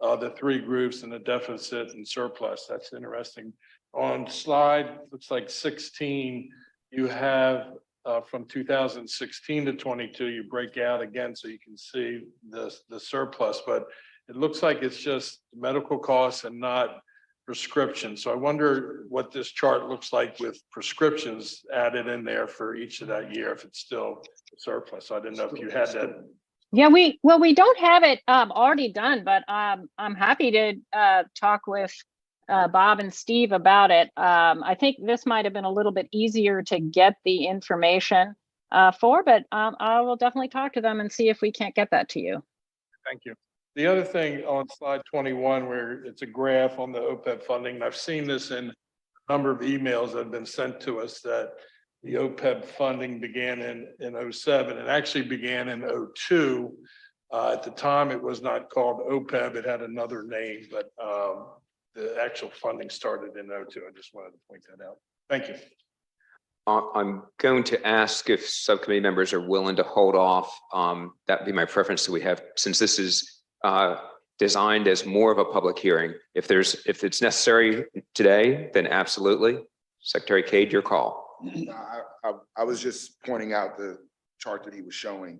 the three groups and the deficit and surplus. That's interesting. On slide, looks like 16, you have from 2016 to 22, you break out again so you can see the surplus, but it looks like it's just medical costs and not prescriptions. So I wonder what this chart looks like with prescriptions added in there for each of that year, if it's still surplus. I didn't know if you had that. Yeah, we don't have it already done, but I'm happy to talk with Bob and Steve about it. I think this might have been a little bit easier to get the information for, but I will definitely talk to them and see if we can't get that to you. Thank you. The other thing on slide 21, where it's a graph on the OPEB funding, and I've seen this in a number of emails that have been sent to us, that the OPEB funding began in 07 and actually began in 02. At the time, it was not called OPEB, it had another name, but the actual funding started in 02. I just wanted to point that out. Thank you. I'm going to ask if subcommittee members are willing to hold off. That would be my preference. So we have, since this is designed as more of a public hearing, if it's necessary today, then absolutely. Secretary Cade, your call. I was just pointing out the chart that he was showing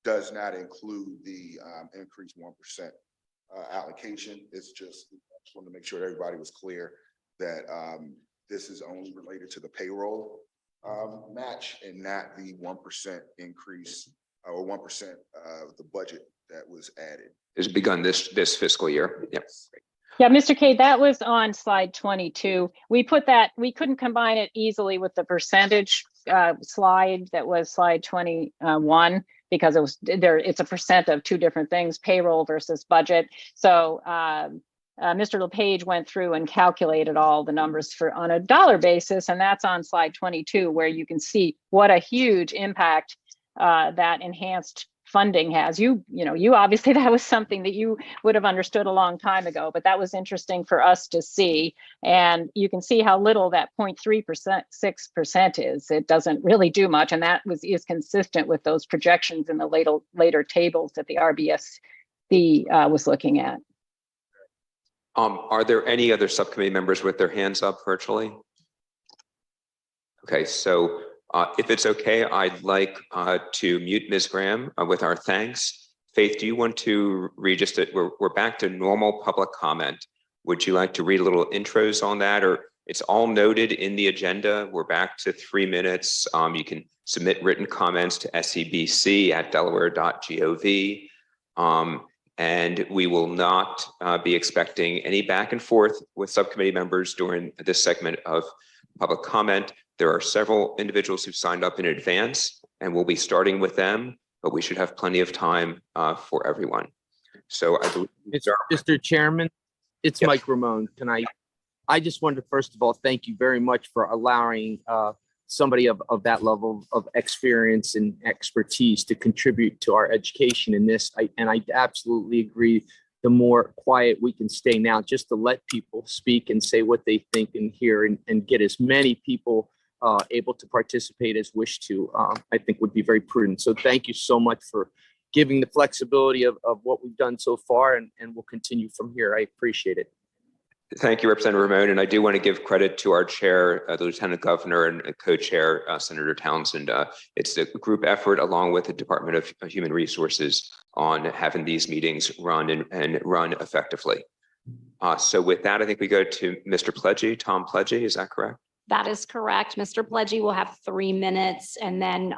does not include the increased 1% allocation. It's just, I just wanted to make sure everybody was clear that this is only related to the payroll match and not the 1% increase or 1% of the budget that was added. It's begun this fiscal year. Yep. Yeah, Mr. Cade, that was on slide 22. We put that, we couldn't combine it easily with the percentage slide that was slide 21 because it was there. It's a percent of two different things, payroll versus budget. So Mr. LePage went through and calculated all the numbers for on a dollar basis, and that's on slide 22, where you can see what a huge impact that enhanced funding has. You obviously that was something that you would have understood a long time ago, but that was interesting for us to see. And you can see how little that 0.3%, 6% is. It doesn't really do much. And that is consistent with those projections in the later tables that the RBSC was looking at. Are there any other subcommittee members with their hands up virtually? Okay, so if it's okay, I'd like to mute Ms. Graham with our thanks. Faith, do you want to read just it? We're back to normal public comment. Would you like to read a little intros on that, or it's all noted in the agenda? We're back to 3 minutes. You can submit written comments to SEBC@delaware.gov. And we will not be expecting any back and forth with subcommittee members during this segment of public comment. There are several individuals who signed up in advance, and we'll be starting with them, but we should have plenty of time for everyone. So I believe Mr. Chairman, it's Yes. Mike Ramone tonight. I just wanted to, first of all, thank you very much for allowing somebody of that level of experience and expertise to contribute to our education in this. And I absolutely agree. The more quiet we can stay now, just to let people speak and say what they think and hear and get as many people able to participate as wish to, I think would be very prudent. So thank you so much for giving the flexibility of what we've done so far, and we'll continue from here. I appreciate it. Thank you, Representative Ramon. And I do want to give credit to our chair, the Lieutenant Governor, and co-chair, Senator Townsend. It's a group effort along with the Department of Human Resources on having these meetings run and run effectively. So with that, I think we go to Mr. Pledgy, Tom Pledgy, is that correct? That is correct. Mr. Pledgy will have 3 minutes. And then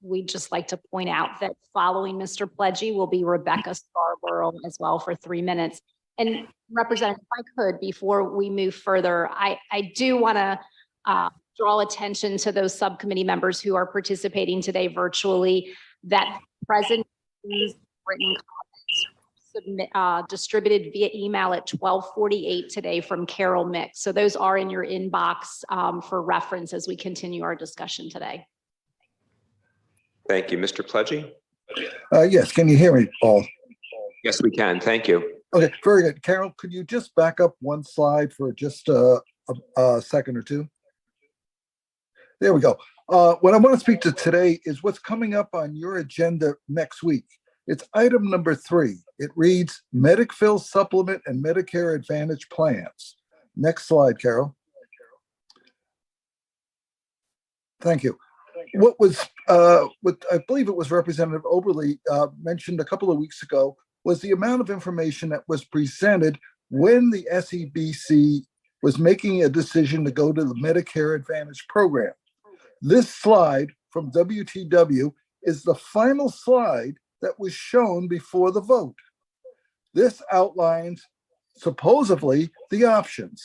we'd just like to point out that following Mr. Pledgy will be Rebecca Scarborough as well for 3 minutes. And Representative, if I could, before we move further, I do want to draw attention to those subcommittee members who are participating today virtually, that present written comments distributed via email at 12:48 today from Carol Mick. So those are in your inbox for reference as we continue our discussion today. Thank you, Mr. Pledgy. Yes, can you hear me, Paul? Yes, we can. Thank you. Okay, very good. Carol, could you just back up one slide for just a second or two? There we go. What I want to speak to today is what's coming up on your agenda next week. It's item number 3. It reads Medicaid Supplement and Medicare Advantage Plans. Next slide, Carol. Thank you. What I believe it was Representative Oberle mentioned a couple of weeks ago was the amount of information that was presented when the SEBC was making a decision to go to the Medicare Advantage program. This slide from WTW is the final slide that was shown before the vote. This outlines supposedly the options.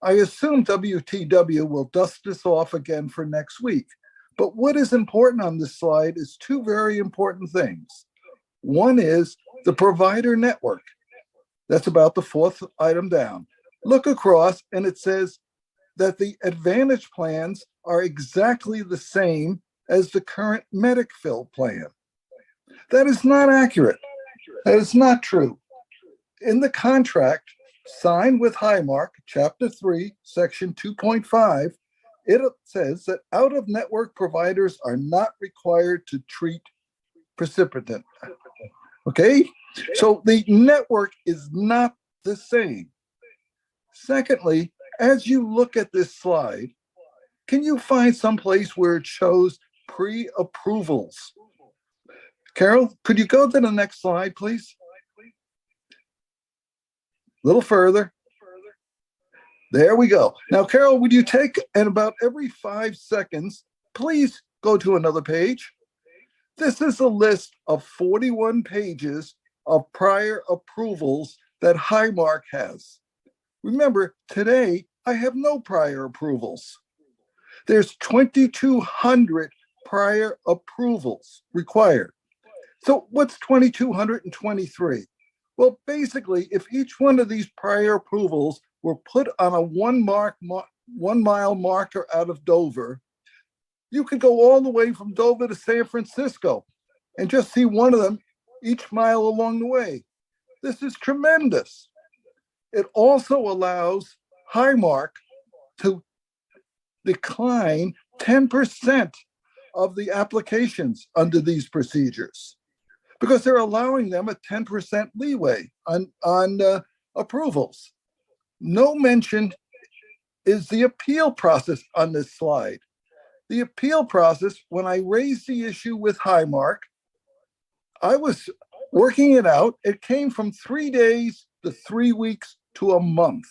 I assume WTW will dust this off again for next week. But what is important on this slide is 2 very important things. One is the provider network. That's about the 4th item down. Look across and it says that the Advantage plans are exactly the same as the current Medicaid plan. That is not accurate. That is not true. In the contract signed with Highmark, Chapter 3, Section 2.5, it says that out-of-network providers are not required to treat precipitant. Okay? So the network is not the same. Secondly, as you look at this slide, can you find some place where it shows pre-approvals? Carol, could you go to the next slide, please? A little further. There we go. Now, Carol, would you take, and about every 5 seconds, please go to another page. This is a list of 41 pages of prior approvals that Highmark has. Remember, today, I have no prior approvals. There's 2,200 prior approvals required. So what's 2,223? Well, basically, if each one of these prior approvals were put on a 1 mile marker out of Dover, you could go all the way from Dover to San Francisco and just see one of them each mile along the way. This is tremendous. It also allows Highmark to decline 10% of the applications under these procedures because they're allowing them a 10% leeway on approvals. No mention is the appeal process on this slide. The appeal process, when I raised the issue with Highmark, I was working it out. It came from 3 days to 3 weeks to a month.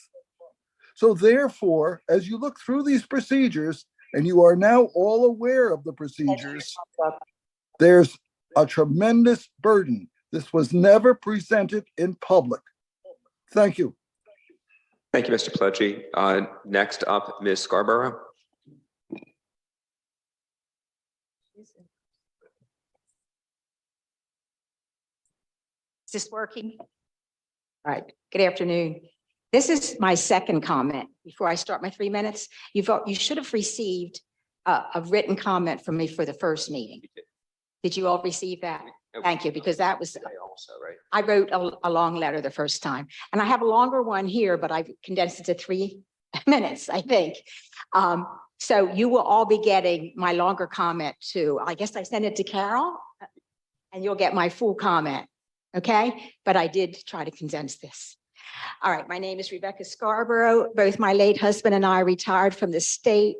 So therefore, as you look through these procedures, and you are now all aware of the procedures, there's a tremendous burden. This was never presented in public. Thank you. Thank you, Mr. Pledgy. Next up, Ms. Scarborough. Is this working? All right, good afternoon. This is my second comment before I start my 3 minutes. You should have received a written comment from me for the first meeting. Did you all receive that? Thank you, because that was, Today also, right? I wrote a long letter the first time, and I have a longer one here, but I've condensed it to 3 minutes, I think. So you will all be getting my longer comment too. I guess I sent it to Carol, and you'll get my full comment, okay? But I did try to condense this. All right, my name is Rebecca Scarborough. Both my late husband and I retired from the state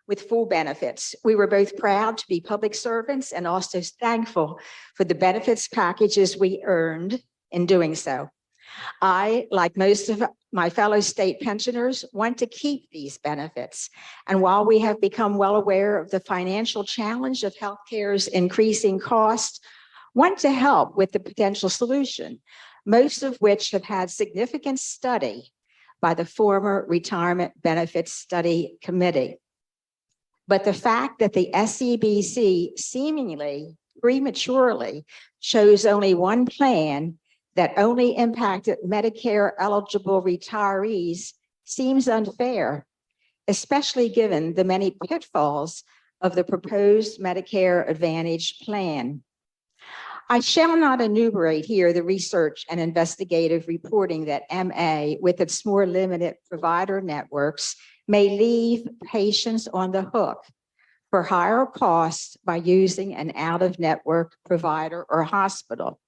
with full benefits. We were both proud to be public servants and also thankful for the benefits packages we earned in doing so. I, like most of my fellow state pensioners, want to keep these benefits. And while we have become well aware of the financial challenge of healthcare's increasing cost, want to help with the potential solution, most of which have had significant study by the former Retirement Benefits Study Committee. But the fact that the SEBC seemingly prematurely chose only one plan that only impacted Medicare eligible retirees seems unfair, especially given the many pitfalls of the proposed Medicare Advantage plan. I shall not enumerate here the research and investigative reporting that MA, with its more limited provider networks, may leave patients on the hook for higher costs by using an out-of-network provider or hospital.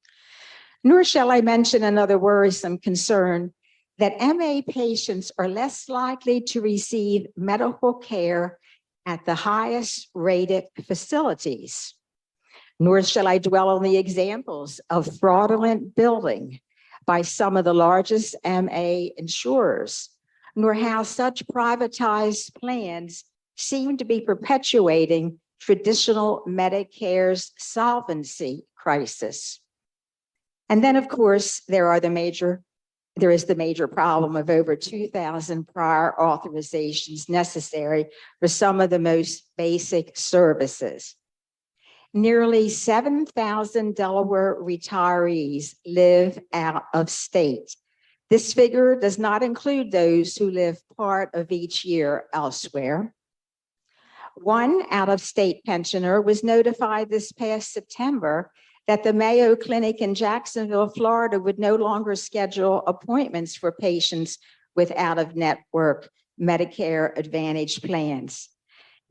Nor shall I mention another worrisome concern that MA patients are less likely to receive medical care at the highest rated facilities. Nor shall I dwell on the examples of fraudulent billing by some of the largest MA insurers, nor how such privatized plans seem to be perpetuating traditional Medicare's solvency crisis. And then, of course, there is the major problem of over 2,000 prior authorizations necessary for some of the most basic services. Nearly 7,000 Delaware retirees live out of state. This figure does not include those who live part of each year elsewhere. One out-of-state pensioner was notified this past September that the Mayo Clinic in Jacksonville, Florida, would no longer schedule appointments for patients with out-of-network Medicare Advantage plans.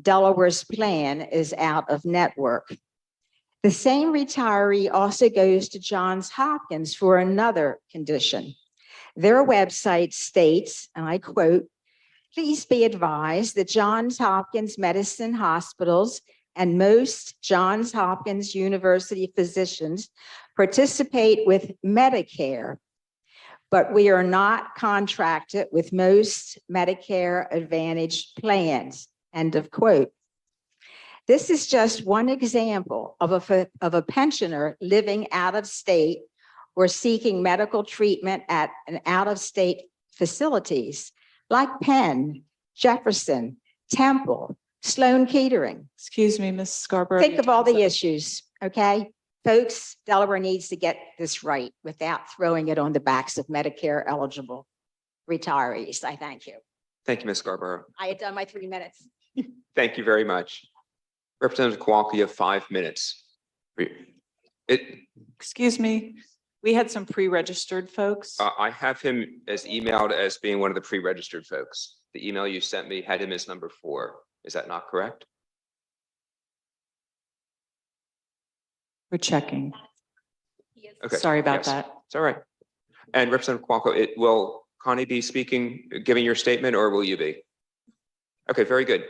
Delaware's plan is out-of-network. The same retiree also goes to Johns Hopkins for another condition. Their website states, and I quote, "Please be advised that Johns Hopkins Medicine hospitals and most Johns Hopkins University physicians participate with Medicare, but we are not contracted with most Medicare Advantage plans," end of quote. This is just one example of a pensioner living out of state or seeking medical treatment at an out-of-state facilities like Penn, Jefferson, Temple, Sloan Kettering. Excuse me, Ms. Scarborough. Think of all the issues, okay? Folks, Delaware needs to get this right without throwing it on the backs of Medicare eligible retirees. I thank you. Thank you, Ms. Scarborough. I had done my 3 minutes. Thank you very much. Representative Kowalski, you have 5 minutes. Excuse me, we had some pre-registered folks. I have him as emailed as being one of the pre-registered folks. The email you sent me had him as number 4. Is that not correct? We're checking. Okay. Sorry about Yes. that. It's all right. And Representative Kowalski, will Connie be speaking, giving your statement, or will you be? Okay, very good.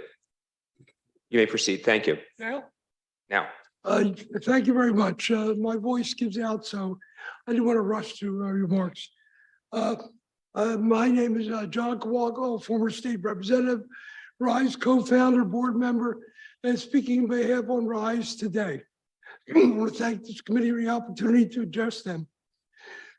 You may proceed. Thank you. Now. Thank you very much. My voice gives out, so I didn't want to rush through remarks. My name is John Kowalko, former state representative, RISE co-founder, board member, and speaking on behalf on RISE today. I want to thank this committee for the opportunity to address them.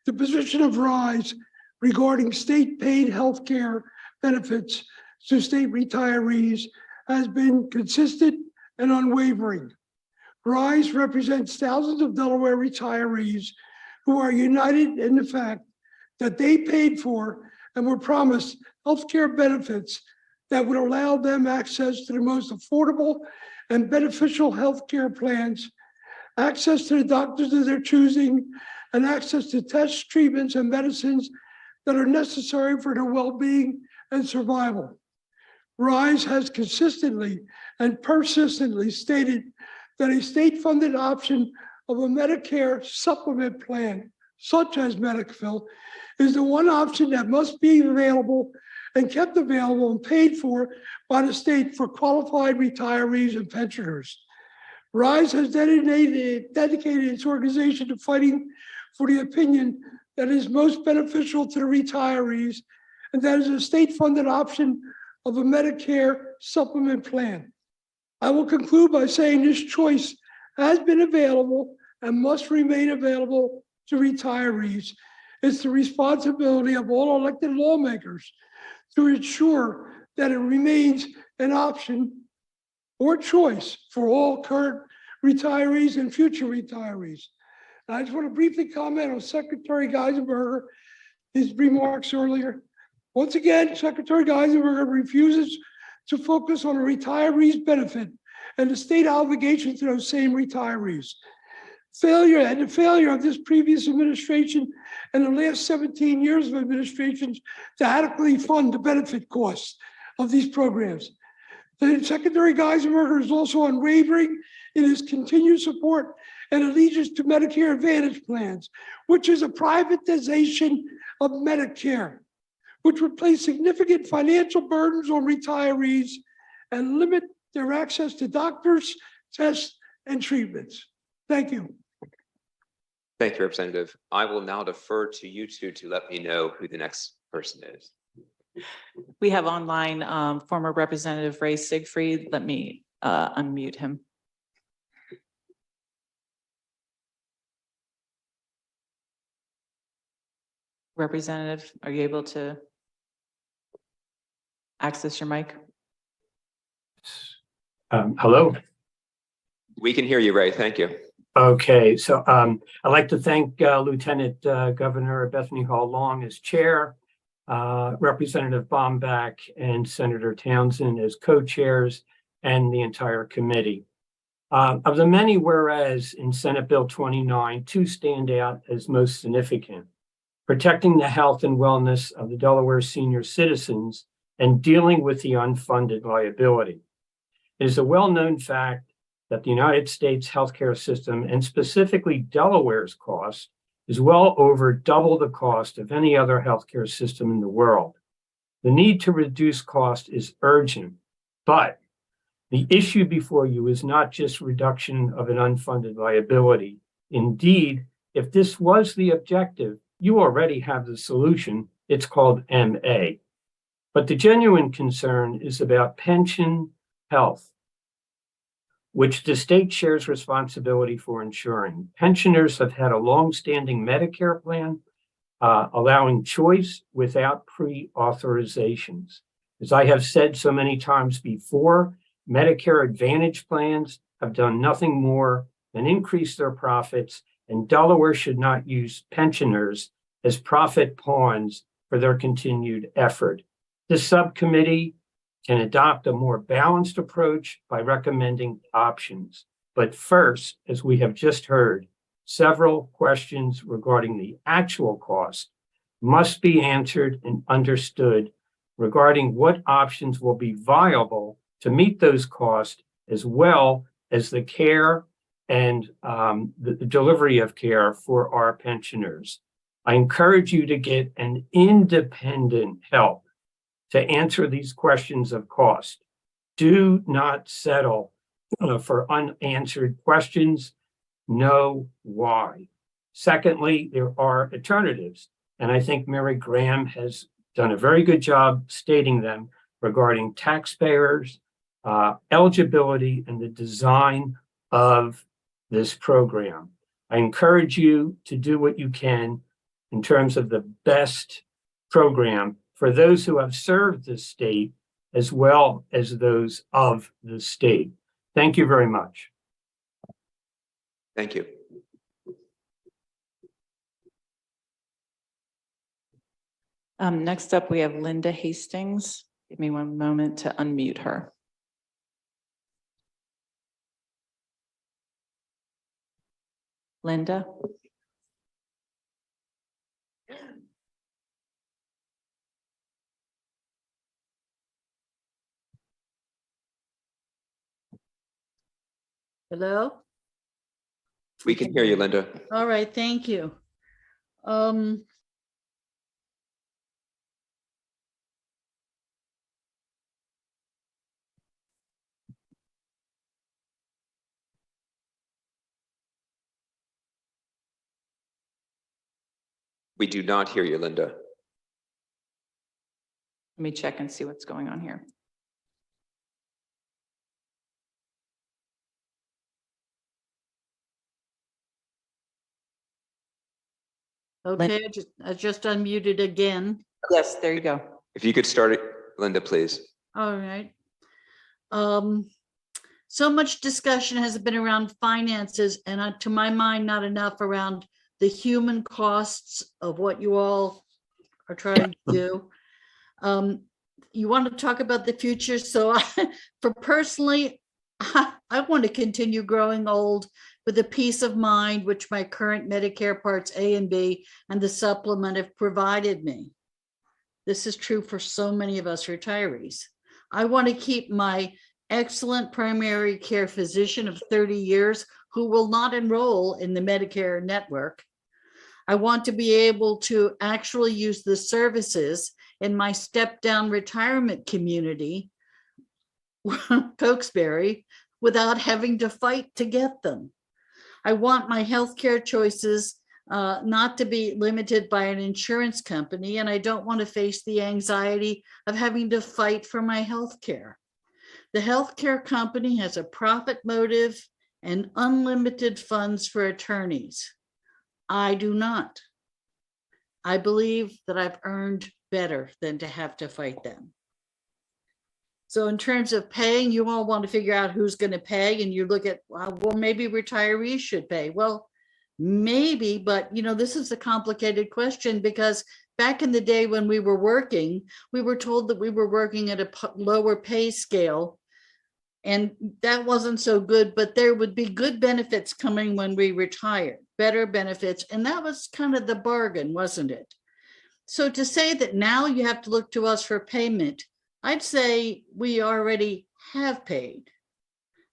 The position of RISE regarding state-paid health care benefits to state retirees has been consistent and unwavering. RISE represents thousands of Delaware retirees who are united in the fact that they paid for and were promised healthcare benefits that would allow them access to the most affordable and beneficial healthcare plans, access to the doctors of their choosing, and access to tests, treatments, and medicines that are necessary for their well-being and survival. RISE has consistently and persistently stated that a state-funded option of a Medicare supplement plan, such as Medicare, is the one option that must be available and kept available and paid for by the state for qualified retirees and pensioners. RISE has dedicated its organization to fighting for the opinion that is most beneficial to the retirees, and that is a state-funded option of a Medicare supplement plan. I will conclude by saying this choice has been available and must remain available to retirees. It's the responsibility of all elected lawmakers to ensure that it remains an option or choice for all current retirees and future retirees. And I just want to briefly comment on Secretary Geisenberger, his remarks earlier. Once again, Secretary Geisenberger refuses to focus on a retiree's benefit and the state obligation to those same retirees. The failure of this previous administration and the last 17 years of administrations to adequately fund the benefit costs of these programs. The Secretary Geisenberger is also unwavering in his continued support and allegiance to Medicare Advantage plans, which is a privatization of Medicare, which would place significant financial burdens on retirees and limit their access to doctors, tests, and treatments. Thank you. Thank you, Representative. I will now defer to you two to let me know who the next person is. We have online former Representative Ray Siegfried. Let me unmute him. Representative, are you able to access your mic? Hello. We can hear you, Ray. Thank you. Okay, so I'd like to thank Lieutenant Governor Bethany Hall Long as chair, Representative Bomback and Senator Townsend as co-chairs, and the entire committee. Of the many whereas in Senate Bill 29, two stand out as most significant: protecting the health and wellness of the Delaware senior citizens and dealing with the unfunded liability. It is a well-known fact that the United States healthcare system, and specifically Delaware's cost, is well over double the cost of any other healthcare system in the world. The need to reduce cost is urgent, but the issue before you is not just reduction of an unfunded liability. Indeed, if this was the objective, you already have the solution. It's called MA. But the genuine concern is about pension health, which the state shares responsibility for ensuring. Pensioners have had a long-standing Medicare plan, allowing choice without pre-authorizations. As I have said so many times before, Medicare Advantage plans have done nothing more than increase their profits, and Delaware should not use pensioners as profit pawns for their continued effort. This subcommittee can adopt a more balanced approach by recommending options. But first, as we have just heard, several questions regarding the actual cost must be answered and understood regarding what options will be viable to meet those costs, as well as the care and the delivery of care for our pensioners. I encourage you to get an independent help to answer these questions of cost. Do not settle for unanswered questions. Know why. Secondly, there are alternatives, and I think Mary Graham has done a very good job stating them regarding taxpayers, eligibility, and the design of this program. I encourage you to do what you can in terms of the best program for those who have served the state as well as those of the state. Thank you very much. Thank you. Next up, we have Linda Hastings. Give me one moment to unmute her. Linda? Hello? We can hear you, Linda. All right, thank you. We do not hear you, Linda. Let me check and see what's going on here. Okay, I just unmuted again. Yes, there you go. If you could start it, Linda, please. All right. So much discussion has been around finances and to my mind, not enough around the human costs of what you all are trying to do. You want to talk about the future. So for personally, I want to continue growing old with a peace of mind, which my current Medicare Parts A and B and the supplement have provided me. This is true for so many of us retirees. I want to keep my excellent primary care physician of 30 years who will not enroll in the Medicare network. I want to be able to actually use the services in my step-down retirement community, Cokesbury, without having to fight to get them. I want my healthcare choices not to be limited by an insurance company, and I don't want to face the anxiety of having to fight for my healthcare. The healthcare company has a profit motive and unlimited funds for attorneys. I do not. I believe that I've earned better than to have to fight them. So in terms of paying, you all want to figure out who's going to pay, and you look at, well, maybe retirees should pay. Well, maybe, but this is a complicated question because back in the day when we were working, we were told that we were working at a lower pay scale, and that wasn't so good, but there would be good benefits coming when we retired, better benefits, and that was kind of the bargain, wasn't it? So to say that now you have to look to us for payment, I'd say we already have paid.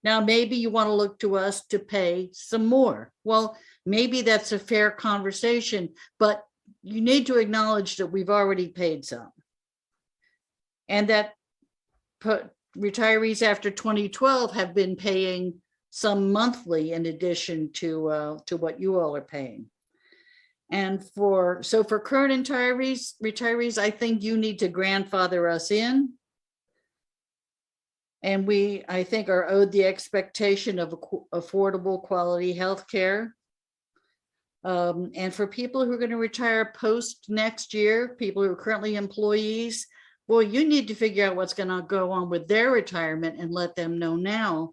Now, maybe you want to look to us to pay some more. Well, maybe that's a fair conversation, but you need to acknowledge that we've already paid some. And that retirees after 2012 have been paying some monthly in addition to what you all are paying. And for current retirees, I think you need to grandfather us in. And we, I think, are owed the expectation of affordable quality health care. And for people who are going to retire post next year, people who are currently employees, well, you need to figure out what's going to go on with their retirement and let them know now.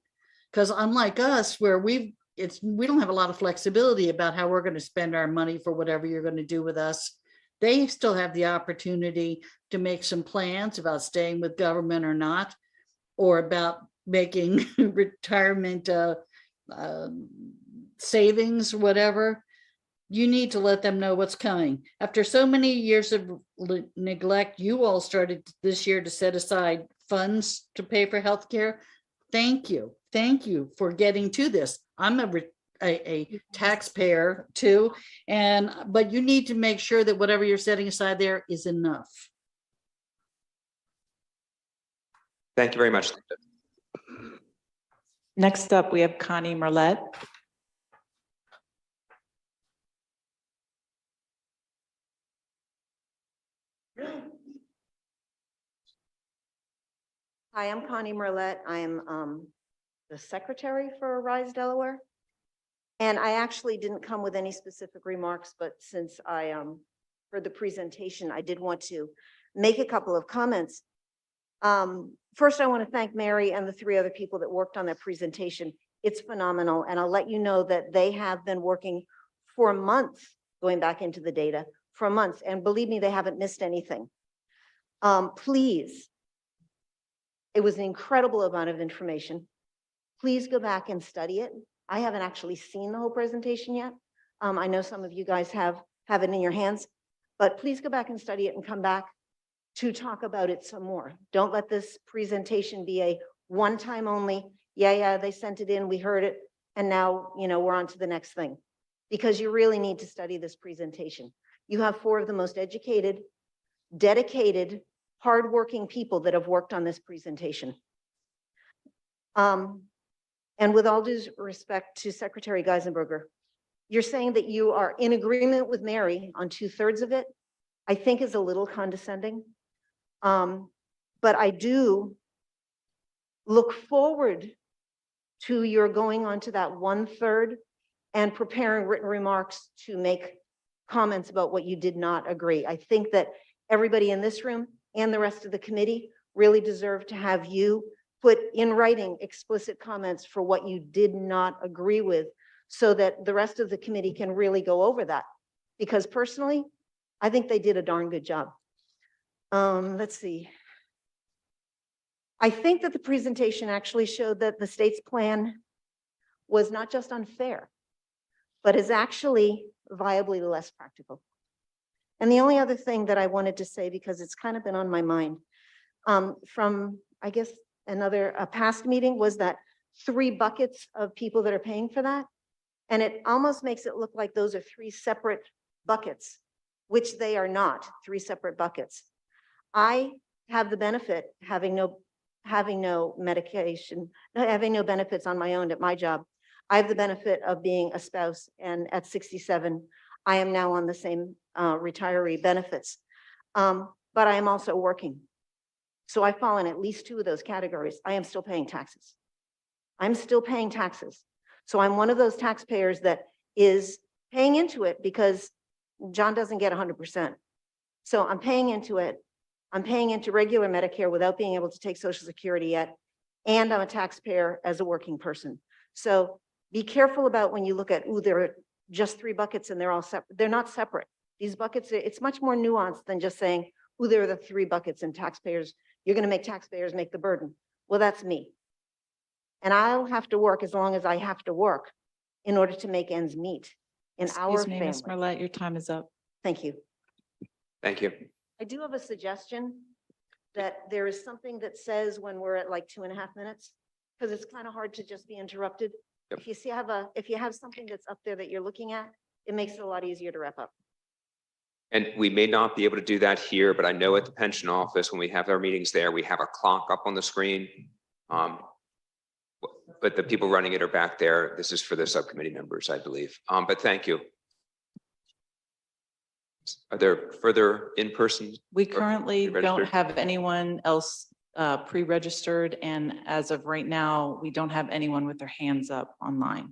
Because unlike us, where we don't have a lot of flexibility about how we're going to spend our money for whatever you're going to do with us. They still have the opportunity to make some plans about staying with government or not, or about making retirement savings, whatever. You need to let them know what's coming. After so many years of neglect, you all started this year to set aside funds to pay for healthcare. Thank you. Thank you for getting to this. I'm a taxpayer too, but you need to make sure that whatever you're setting aside there is enough. Thank you very much, Linda. Next up, we have Connie Merlet. Hi, I'm Connie Merlet. I am the secretary for Rise Delaware. And I actually didn't come with any specific remarks, but since I heard the presentation, I did want to make a couple of comments. First, I want to thank Mary and the three other people that worked on that presentation. It's phenomenal. And I'll let you know that they have been working for months, going back into the data for months. And believe me, they haven't missed anything. Please It was an incredible amount of information. Please go back and study it. I haven't actually seen the whole presentation yet. I know some of you guys have it in your hands, but please go back and study it and come back to talk about it some more. Don't let this presentation be a one-time only, yeah, they sent it in, we heard it, and now, we're on to the next thing. Because you really need to study this presentation. You have 4 of the most educated, dedicated, hardworking people that have worked on this presentation. And with all due respect to Secretary Geisenberger, you're saying that you are in agreement with Mary on 2/3 of it, I think is a little condescending. But I do look forward to your going on to that 1/3 and preparing written remarks to make comments about what you did not agree. I think that everybody in this room and the rest of the committee really deserve to have you put in writing explicit comments for what you did not agree with, so that the rest of the committee can really go over that. Because personally, I think they did a darn good job. Let's see. I think that the presentation actually showed that the state's plan was not just unfair, but is actually viably less practical. And the only other thing that I wanted to say, because it's kind of been on my mind, from, I guess, a past meeting, was that 3 buckets of people that are paying for that. And it almost makes it look like those are 3 separate buckets, which they are not 3 separate buckets. I have the benefit having no medication, having no benefits on my own at my job. I have the benefit of being a spouse, and at 67, I am now on the same retiree benefits. But I am also working. So I fall in at least 2 of those categories. I am still paying taxes. I'm still paying taxes. So I'm one of those taxpayers that is paying into it because John doesn't get 100%. So I'm paying into it. I'm paying into regular Medicare without being able to take Social Security yet. And I'm a taxpayer as a working person. So be careful about when you look at, there are just 3 buckets and they're all separate. They're not separate. These buckets, it's much more nuanced than just saying, there are the 3 buckets and taxpayers. You're going to make taxpayers make the burden. Well, that's me. And I'll have to work as long as I have to work in order to make ends meet in our Excuse me, Ms. family. Marlette, your time is up. Thank you. Thank you. I do have a suggestion that there is something that says when we're at like 2.5 minutes, because it's kind of hard to just be interrupted. Yep. If you have something that's up there that you're looking at, it makes it a lot easier to wrap up. And we may not be able to do that here, but I know at the pension office, when we have our meetings there, we have a clock up on the screen. But the people running it are back there. This is for the subcommittee members, I believe. But thank you. Are there further in-person? We currently don't pre-registered? have anyone else pre-registered, and as of right now, we don't have anyone with their hands up online.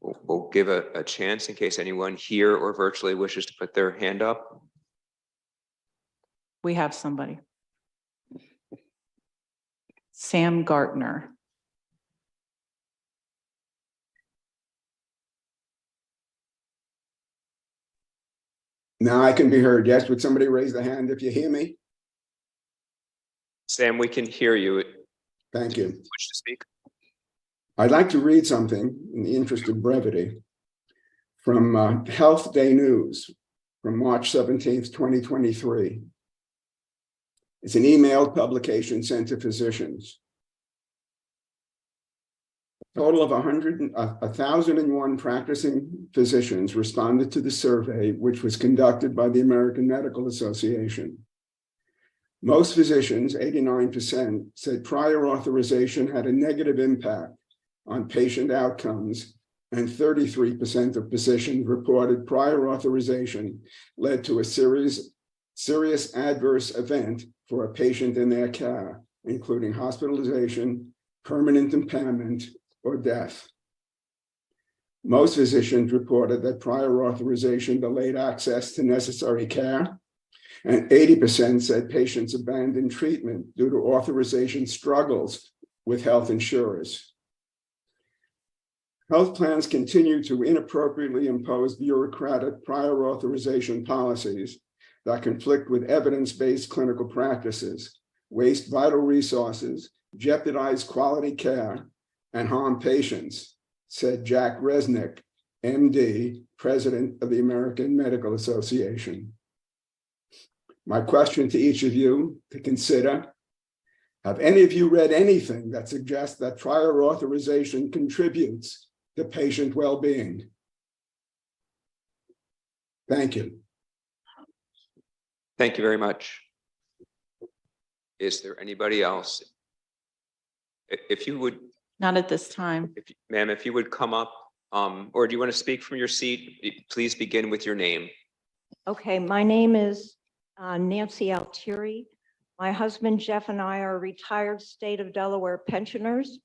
We'll give a chance in case anyone here or virtually wishes to put their hand up. We have somebody. Sam Gartner. Now I can be heard. Yes, would somebody raise the hand if you hear me? Sam, we can hear you. Thank you. Wish to speak? I'd like to read something in the interest of brevity from Health Day News from March 17th, 2023. It's an emailed publication sent to physicians. A total of 1,001 practicing physicians responded to the survey, which was conducted by the American Medical Association. Most physicians, 89%, said prior authorization had a negative impact on patient outcomes, and 33% of physicians reported prior authorization led to a serious adverse event for a patient in their care, including hospitalization, permanent impairment, or death. Most physicians reported that prior authorization delayed access to necessary care, and 80% said patients abandoned treatment due to authorization struggles with health insurers. Health plans continue to inappropriately impose bureaucratic prior authorization policies that conflict with evidence-based clinical practices, waste vital resources, jeopardize quality care, and harm patients, said Jack Resnick, MD, President of the American Medical Association. My question to each of you to consider: have any of you read anything that suggests that prior authorization contributes to patient well-being? Thank you. Thank you very much. Is there anybody else? If you would, Not at this time. ma'am, if you would come up, or do you want to speak from your seat? Please begin with your name. Okay, my name is Nancy Altieri. My husband Jeff and I are retired state of Delaware pensioners.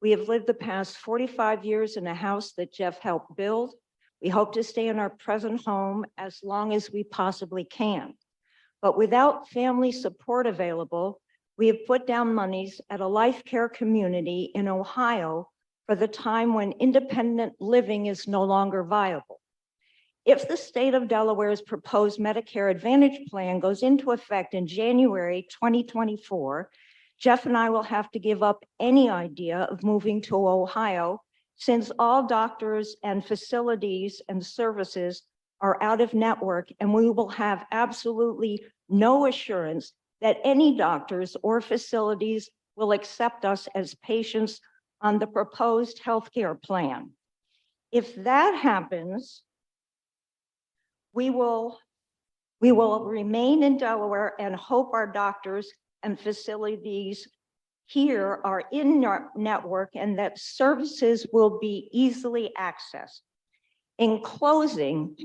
We have lived the past 45 years in a house that Jeff helped build. We hope to stay in our present home as long as we possibly can. But without family support available, we have put down monies at a life care community in Ohio for the time when independent living is no longer viable. If the state of Delaware's proposed Medicare Advantage plan goes into effect in January 2024, Jeff and I will have to give up any idea of moving to Ohio, since all doctors and facilities and services are out of network, and we will have absolutely no assurance that any doctors or facilities will accept us as patients on the proposed healthcare plan. If that happens, we will remain in Delaware and hope our doctors and facilities here are in our network and that services will be easily accessed. In closing,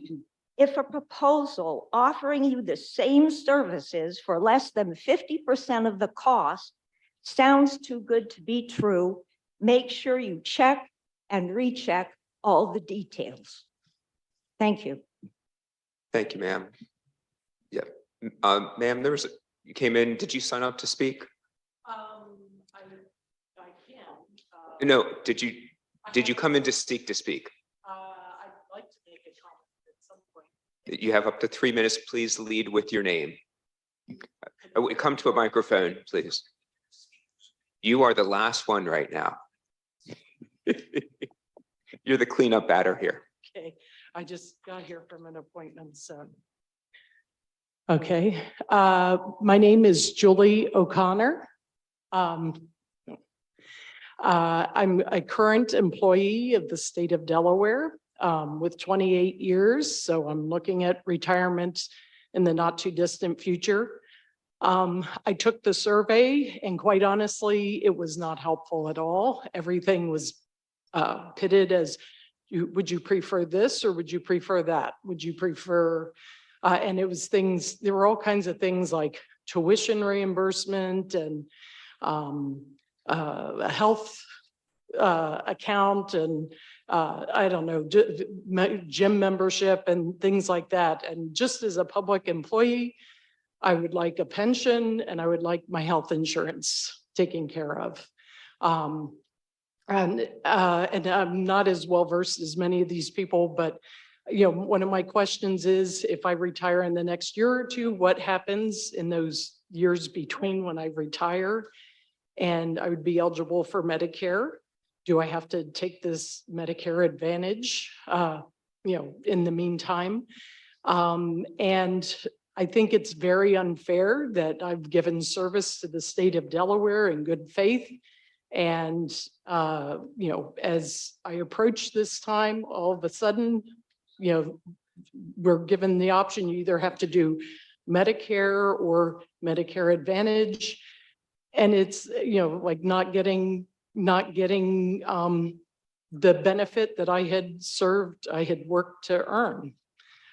if a proposal offering you the same services for less than 50% of the cost sounds too good to be true, make sure you check and recheck all the details. Thank you. Thank you, ma'am. Yeah, ma'am, you came in, did you sign up to speak? I can. No, did you come in to seek to speak? I'd like to make a comment at some point. You have up to 3 minutes. Please lead with your name. Come to a microphone, please. You are the last one right now. You're the cleanup batter here. Okay, I just got here from an appointment, so. Okay, my name is Julie O'Connor. I'm a current employee of the state of Delaware with 28 years, so I'm looking at retirement in the not too distant future. I took the survey and quite honestly, it was not helpful at all. Everything was pitted as, would you prefer this or would you prefer that? Would you prefer, and it was things, there were all kinds of things like tuition reimbursement and a health account and I don't know, gym membership and things like that. And just as a public employee, I would like a pension and I would like my health insurance taken care of. And I'm not as well versed as many of these people, but you know, one of my questions is if I retire in the next year or two, what happens in those years between when I retire and I would be eligible for Medicare? Do I have to take this Medicare Advantage, you know, in the meantime? And I think it's very unfair that I've given service to the state of Delaware in good faith. And, you know, as I approach this time, all of a sudden, you know, we're given the option, you either have to do Medicare or Medicare Advantage. And it's, you know, like not getting the benefit that I had worked to earn.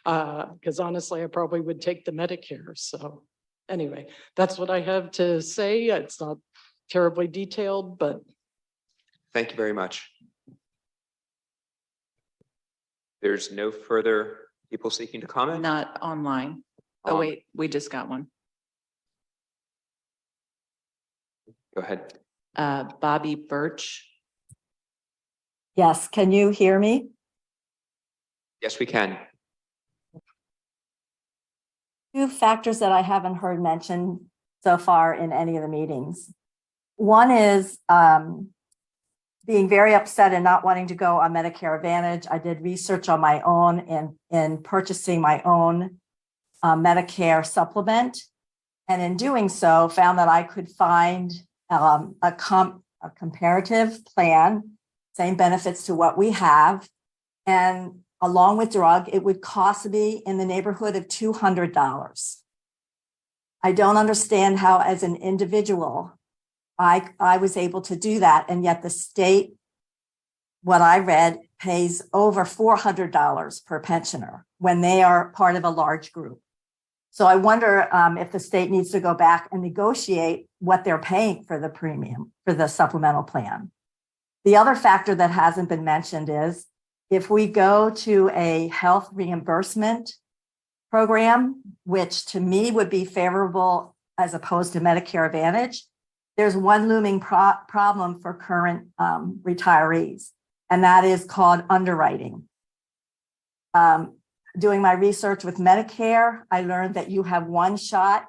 Because honestly, I probably would take the Medicare. So anyway, that's what I have to say. It's not terribly detailed, but. Thank you very much. There's no further people seeking to comment? Not online. Oh, wait, we just got one. Go ahead. Bobby Birch. Yes, can you hear me? Yes, we can. Two factors that I haven't heard mentioned so far in any of the meetings. One is being very upset and not wanting to go on Medicare Advantage. I did research on my own in purchasing my own Medicare supplement. And in doing so, found that I could find a comparative plan, same benefits to what we have. And along with drug, it would cost me in the neighborhood of $200. I don't understand how, as an individual, I was able to do that. And yet the state, what I read, pays over $400 per pensioner when they are part of a large group. So I wonder if the state needs to go back and negotiate what they're paying for the premium for the supplemental plan. The other factor that hasn't been mentioned is if we go to a health reimbursement program, which to me would be favorable as opposed to Medicare Advantage, there's one looming problem for current retirees, and that is called underwriting. Doing my research with Medicare, I learned that you have one shot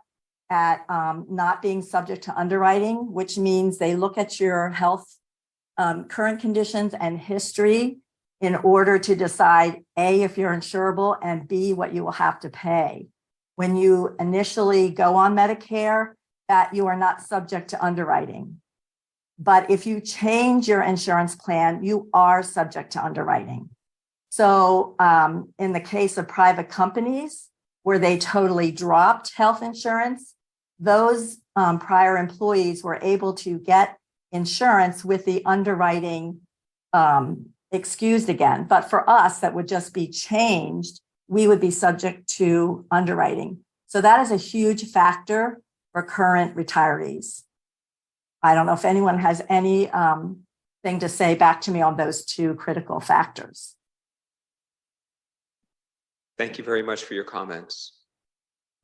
at not being subject to underwriting, which means they look at your health, current conditions and history in order to decide A, if you're insurable, and B, what you will have to pay. When you initially go on Medicare, that you are not subject to underwriting. But if you change your insurance plan, you are subject to underwriting. So in the case of private companies where they totally dropped health insurance, those prior employees were able to get insurance with the underwriting excused again. But for us, that would just be changed. We would be subject to underwriting. So that is a huge factor for current retirees. I don't know if anyone has any thing to say back to me on those two critical factors. Thank you very much for your comments.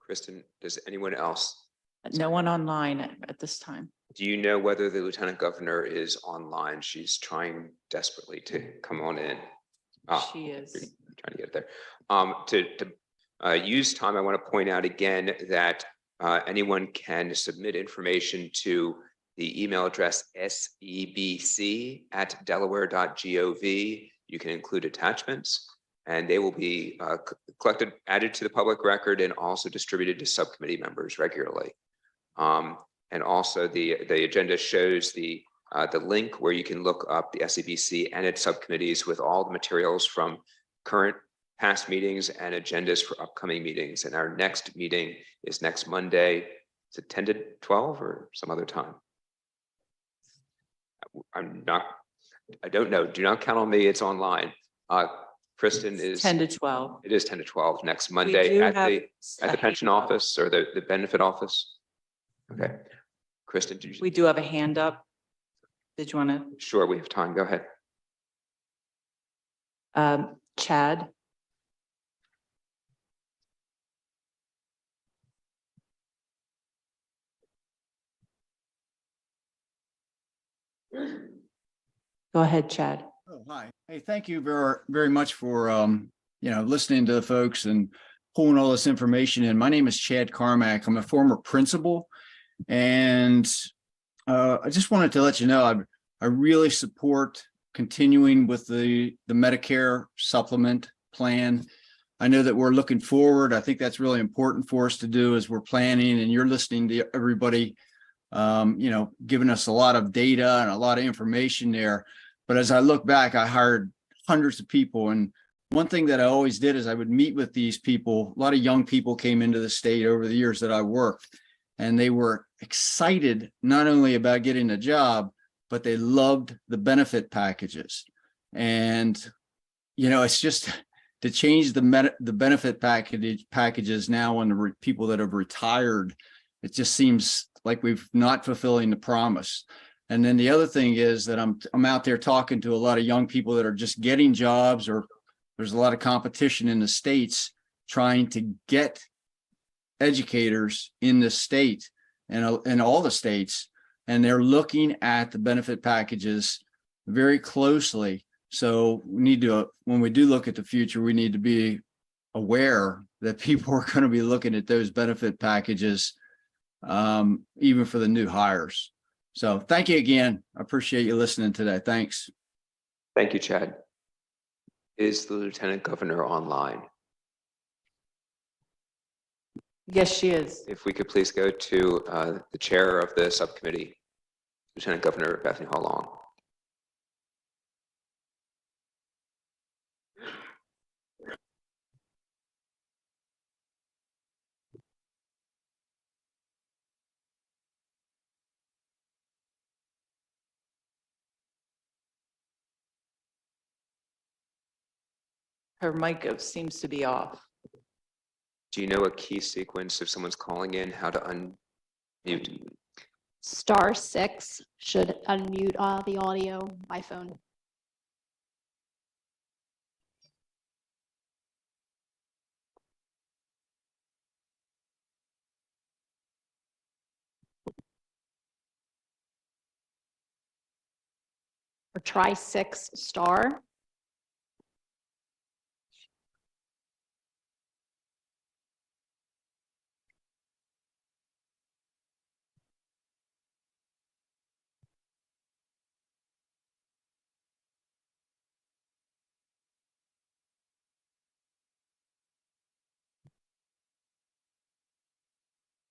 Kristen, does anyone else? No one online at this time. Do you know whether the Lieutenant Governor is online? She's trying desperately to come on in. She is. Trying to get there. To use time, I want to point out again that anyone can submit information to the email address sebc@delaware.gov. You can include attachments, and they will be collected, added to the public record, and also distributed to subcommittee members regularly. And also the agenda shows the link where you can look up the SEBC and its subcommittees with all the materials from current past meetings and agendas for upcoming meetings. And our next meeting is next Monday. Is it 10 to 12 or some other time? I don't know. Do not count on me. It's online. Kristen is 10 to 12. It is 10 to 12 next Monday at the pension office or the benefit office. Okay. Kristen, did you? We do have a hand up. Did you want to? Sure, we have time. Go ahead. Chad. Go ahead, Chad. Oh, hi. Hey, thank you very much for, listening to the folks and pulling all this information in. My name is Chad Carmack. I'm a former principal, and I just wanted to let you know, I really support continuing with the Medicare supplement plan. I know that we're looking forward. I think that's really important for us to do as we're planning, and you're listening to everybody, giving us a lot of data and a lot of information there. But as I look back, I hired hundreds of people. And one thing that I always did is I would meet with these people. A lot of young people came into the state over the years that I worked, and they were excited not only about getting a job, but they loved the benefit packages. And, it's just to change the benefit packages now on the people that have retired. It just seems like we've not fulfilling the promise. And then the other thing is that I'm out there talking to a lot of young people that are just getting jobs, or there's a lot of competition in the states trying to get educators in the state and in all the states, and they're looking at the benefit packages very closely. So we need to, when we do look at the future, we need to be aware that people are going to be looking at those benefit packages even for the new hires. So thank you again. I appreciate you listening today. Thanks. Thank you, Chad. Is the Lieutenant Governor online? Yes, she is. If we could please go to the chair of the subcommittee, Lieutenant Governor Bethany Hall Long. Her mic seems to be off. Do you know a key sequence if someone's calling in, how to unmute? *6 should unmute the audio by phone. Or try 6*.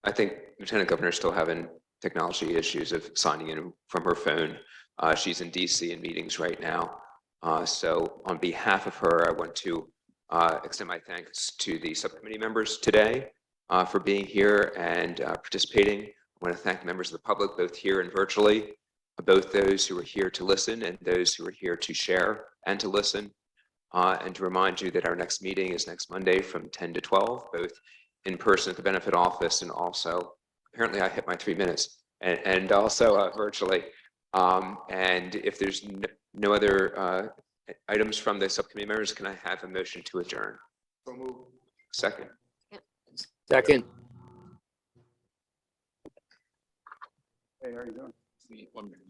I think Lieutenant Governor is still having technology issues of signing in from her phone. She's in DC in meetings right now. So on behalf of her, I want to extend my thanks to the subcommittee members today for being here and participating. I want to thank members of the public, both here and virtually, both those who are here to listen and those who are here to share and to listen. And to remind you that our next meeting is next Monday from 10 to 12, both in person at the benefit office and also, apparently I hit my 3 minutes, and also virtually. And if there's no other items from the subcommittee members, can I have a motion to adjourn? So move. Second. Second. Hey, how are you doing? 1 minute.